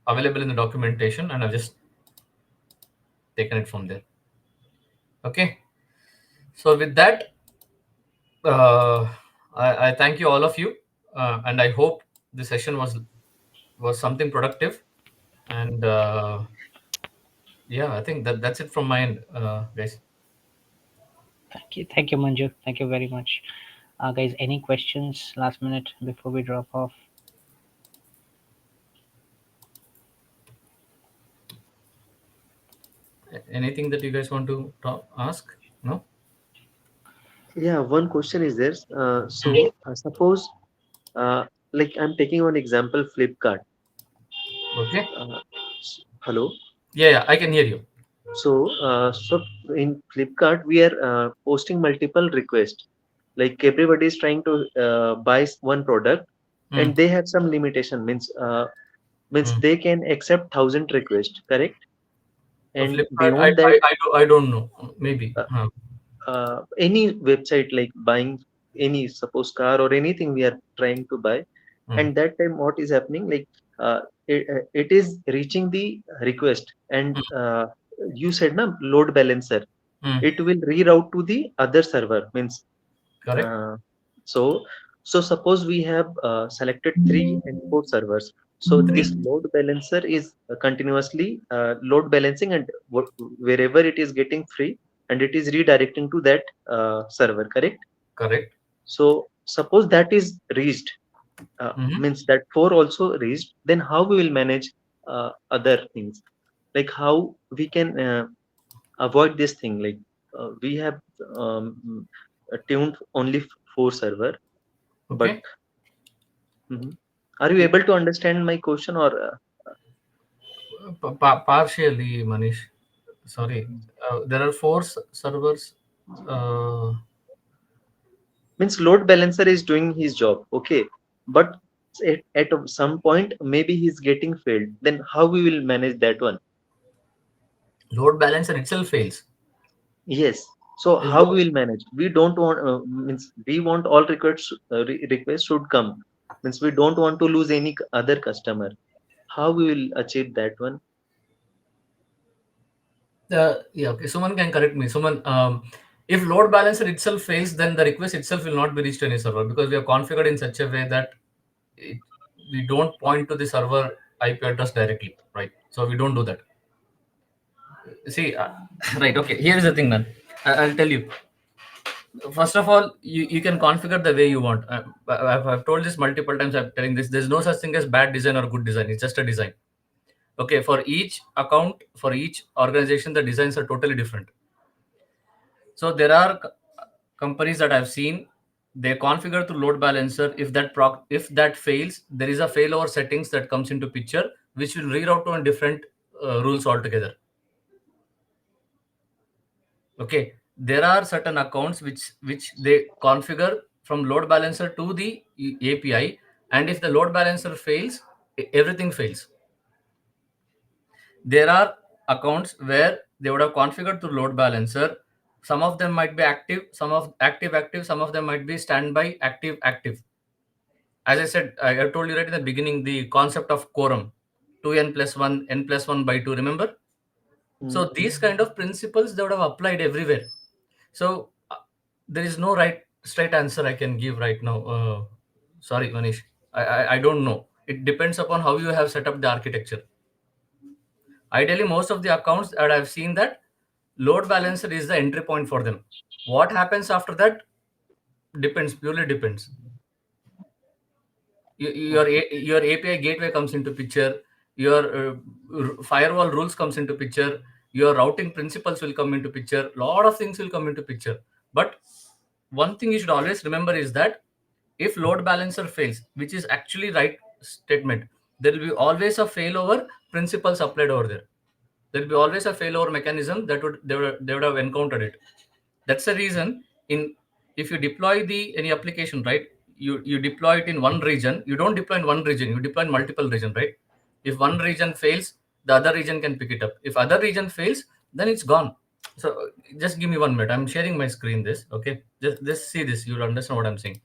available in the documentation, and I've just taken it from there. Okay. So with that, I thank you all of you, and I hope the session was something productive. And yeah, I think that's it from my end, guys. Thank you, Manju. Thank you very much. Guys, any questions last minute before we drop off? Anything that you guys want to ask? No. Yeah, one question is there. Suppose, uh, like I'm taking one example, Flipkart. Okay. Hello. Yeah, I can hear you. So in Flipkart, we are posting multiple requests. Like everybody is trying to buy one product, Mm. and they have some limitation. Means they can accept 1,000 requests, correct? And Flipkart, beyond that, I don't know. Maybe. any website like buying any suppose car or anything we are trying to buy, Mm. and that time what is happening, like it is reaching the request, and you said na load balancer, Mm. it will reroute to the other server. Means Correct. uh, so so suppose we have selected 3 and 4 servers. So Three. this load balancer is continuously load balancing, and wherever it is getting free, and it is redirecting to that server, correct? Correct. So suppose that is reached, Mm-hmm. means that 4 also reached, then how we will manage other things, like how we can avoid this thing, like we have tuned only 4 server, but Okay. mhm. Are you able to understand my question, or Partially, Manish. Sorry. There are four servers. Uh, means load balancer is doing his job, okay, but at some point maybe he's getting failed, then how we will manage that one? Load balancer itself fails. Yes. So If how load, we will manage? We don't want, means we want all requests requests should come. Means we don't want to lose any other customer. How we will achieve that one? yeah, okay. Someone can correct me. Someone, if load balancer itself fails, then the request itself will not be reached to any server because we are configured in such a way that it, we don't point to the server IP address directly, right? So we don't do that. See, right? Okay. Here is the thing, man. I'll tell you. First of all, you can configure the way you want. I've told this multiple times. I'm telling this. There's no such thing as bad design or good design. It's just a design. Okay. For each account, for each organization, the designs are totally different. So there are companies that I've seen. They configure to load balancer. If that fails, there is a failover settings that comes into picture, which will reroute to a different rules altogether. Okay, there are certain accounts which they configure from load balancer to the API, and if the load balancer fails, everything fails. There are accounts where they would have configured to load balancer. Some of them might be active, some of active, some of them might be standby active. As I said, I told you right in the beginning the concept of quorum, 2n plus 1, n plus 1 by 2. Remember? Mm. So these kind of principles they would have applied everywhere. So there is no straight answer I can give right now. Sorry, Manish. I don't know. It depends upon how you have set up the architecture. Ideally, most of the accounts that I've seen that load balancer is the entry point for them. What happens after that depends, purely depends. Your API gateway comes into picture, your firewall rules comes into picture, your routing principles will come into picture, lot of things will come into picture. But one thing you should always remember is that if load balancer fails, which is actually right statement, there will be always a failover principles applied over there. There will be always a failover mechanism that they would have encountered it. That's the reason in if you deploy the any application, right? You deploy it in one region. You don't deploy in one region. You deploy in multiple region, right? If one region fails, the other region can pick it up. If other region fails, then it's gone. So just give me 1 minute. I'm sharing my screen. This okay? Just see this. You'll understand what I'm saying.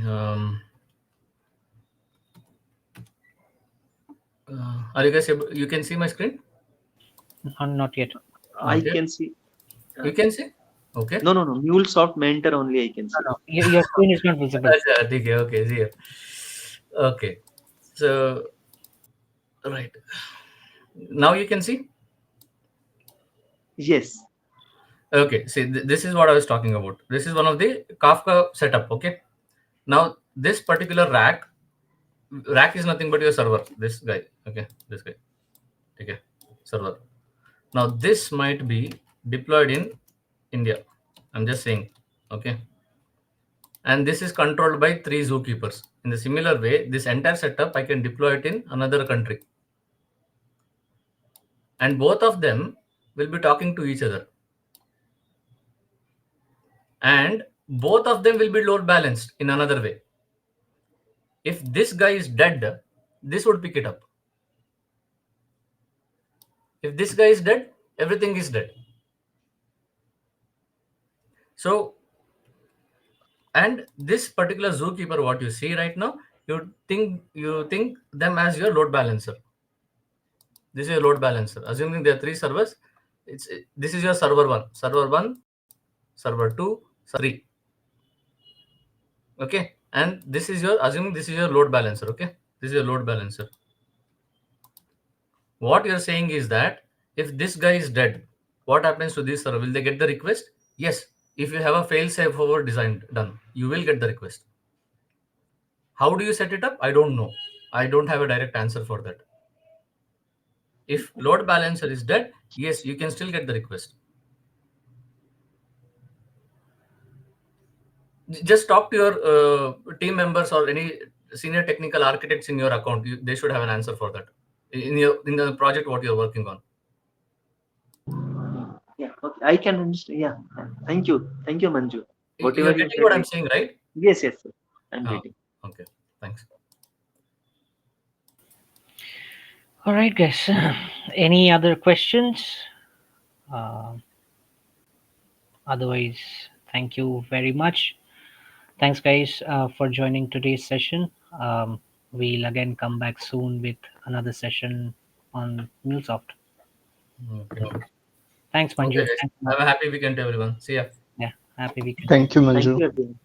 um, are you guys able? You can see my screen? Not yet. I Not yet. can see. You can see? Okay. No. MuleSoft Mentor only I can No, see. no. Your screen is not visible. Okay. Okay. See here. Okay. So right now you can see. Yes. Okay, see, this is what I was talking about. This is one of the Kafka setup. Okay, now this particular rack is nothing but your server. This guy, okay, this guy, okay, server. Now this might be deployed in India. I'm just saying, okay, and this is controlled by 3 zookeepers. In the similar way, this entire setup I can deploy it in another country, and both of them will be talking to each other, and both of them will be load balanced in another way. If this guy is dead, this would pick it up. If this guy is dead, everything is dead. So, and this particular zookeeper, what you see right now, you think them as your load balancer. This is your load balancer. Assuming there are 3 servers, this is your server one, server 2, server 3. Okay, and this is your assuming this is your load balancer. Okay, this is your load balancer. What you're saying is that If this guy is dead, what happens to this server? Will they get the request? Yes. If you have a fail safe over design done, you will get the request. How do you set it up? I don't know. I don't have a direct answer for that. If load balancer is dead, yes, you can still get the request. Just talk to your team members or any senior technical architects in your account. They should have an answer for that in the project what you're working on. Yeah, okay, I can understand. Yeah, thank you, Manju. You're Whatever you getting said, what I'm saying, right? yes, yes, sir. I'm Ah, getting. okay, thanks. All right, guys. Any other questions? Uh, Otherwise, thank you very much. Thanks, guys, for joining today's session. We'll again come back soon with another session on MuleSoft. Okay. Thanks, Okay, Manju. guys. Thanks, Have Mark. a happy weekend to everyone. See ya. Yeah, happy weekend. Thank you, Thank Manju. you, everyone.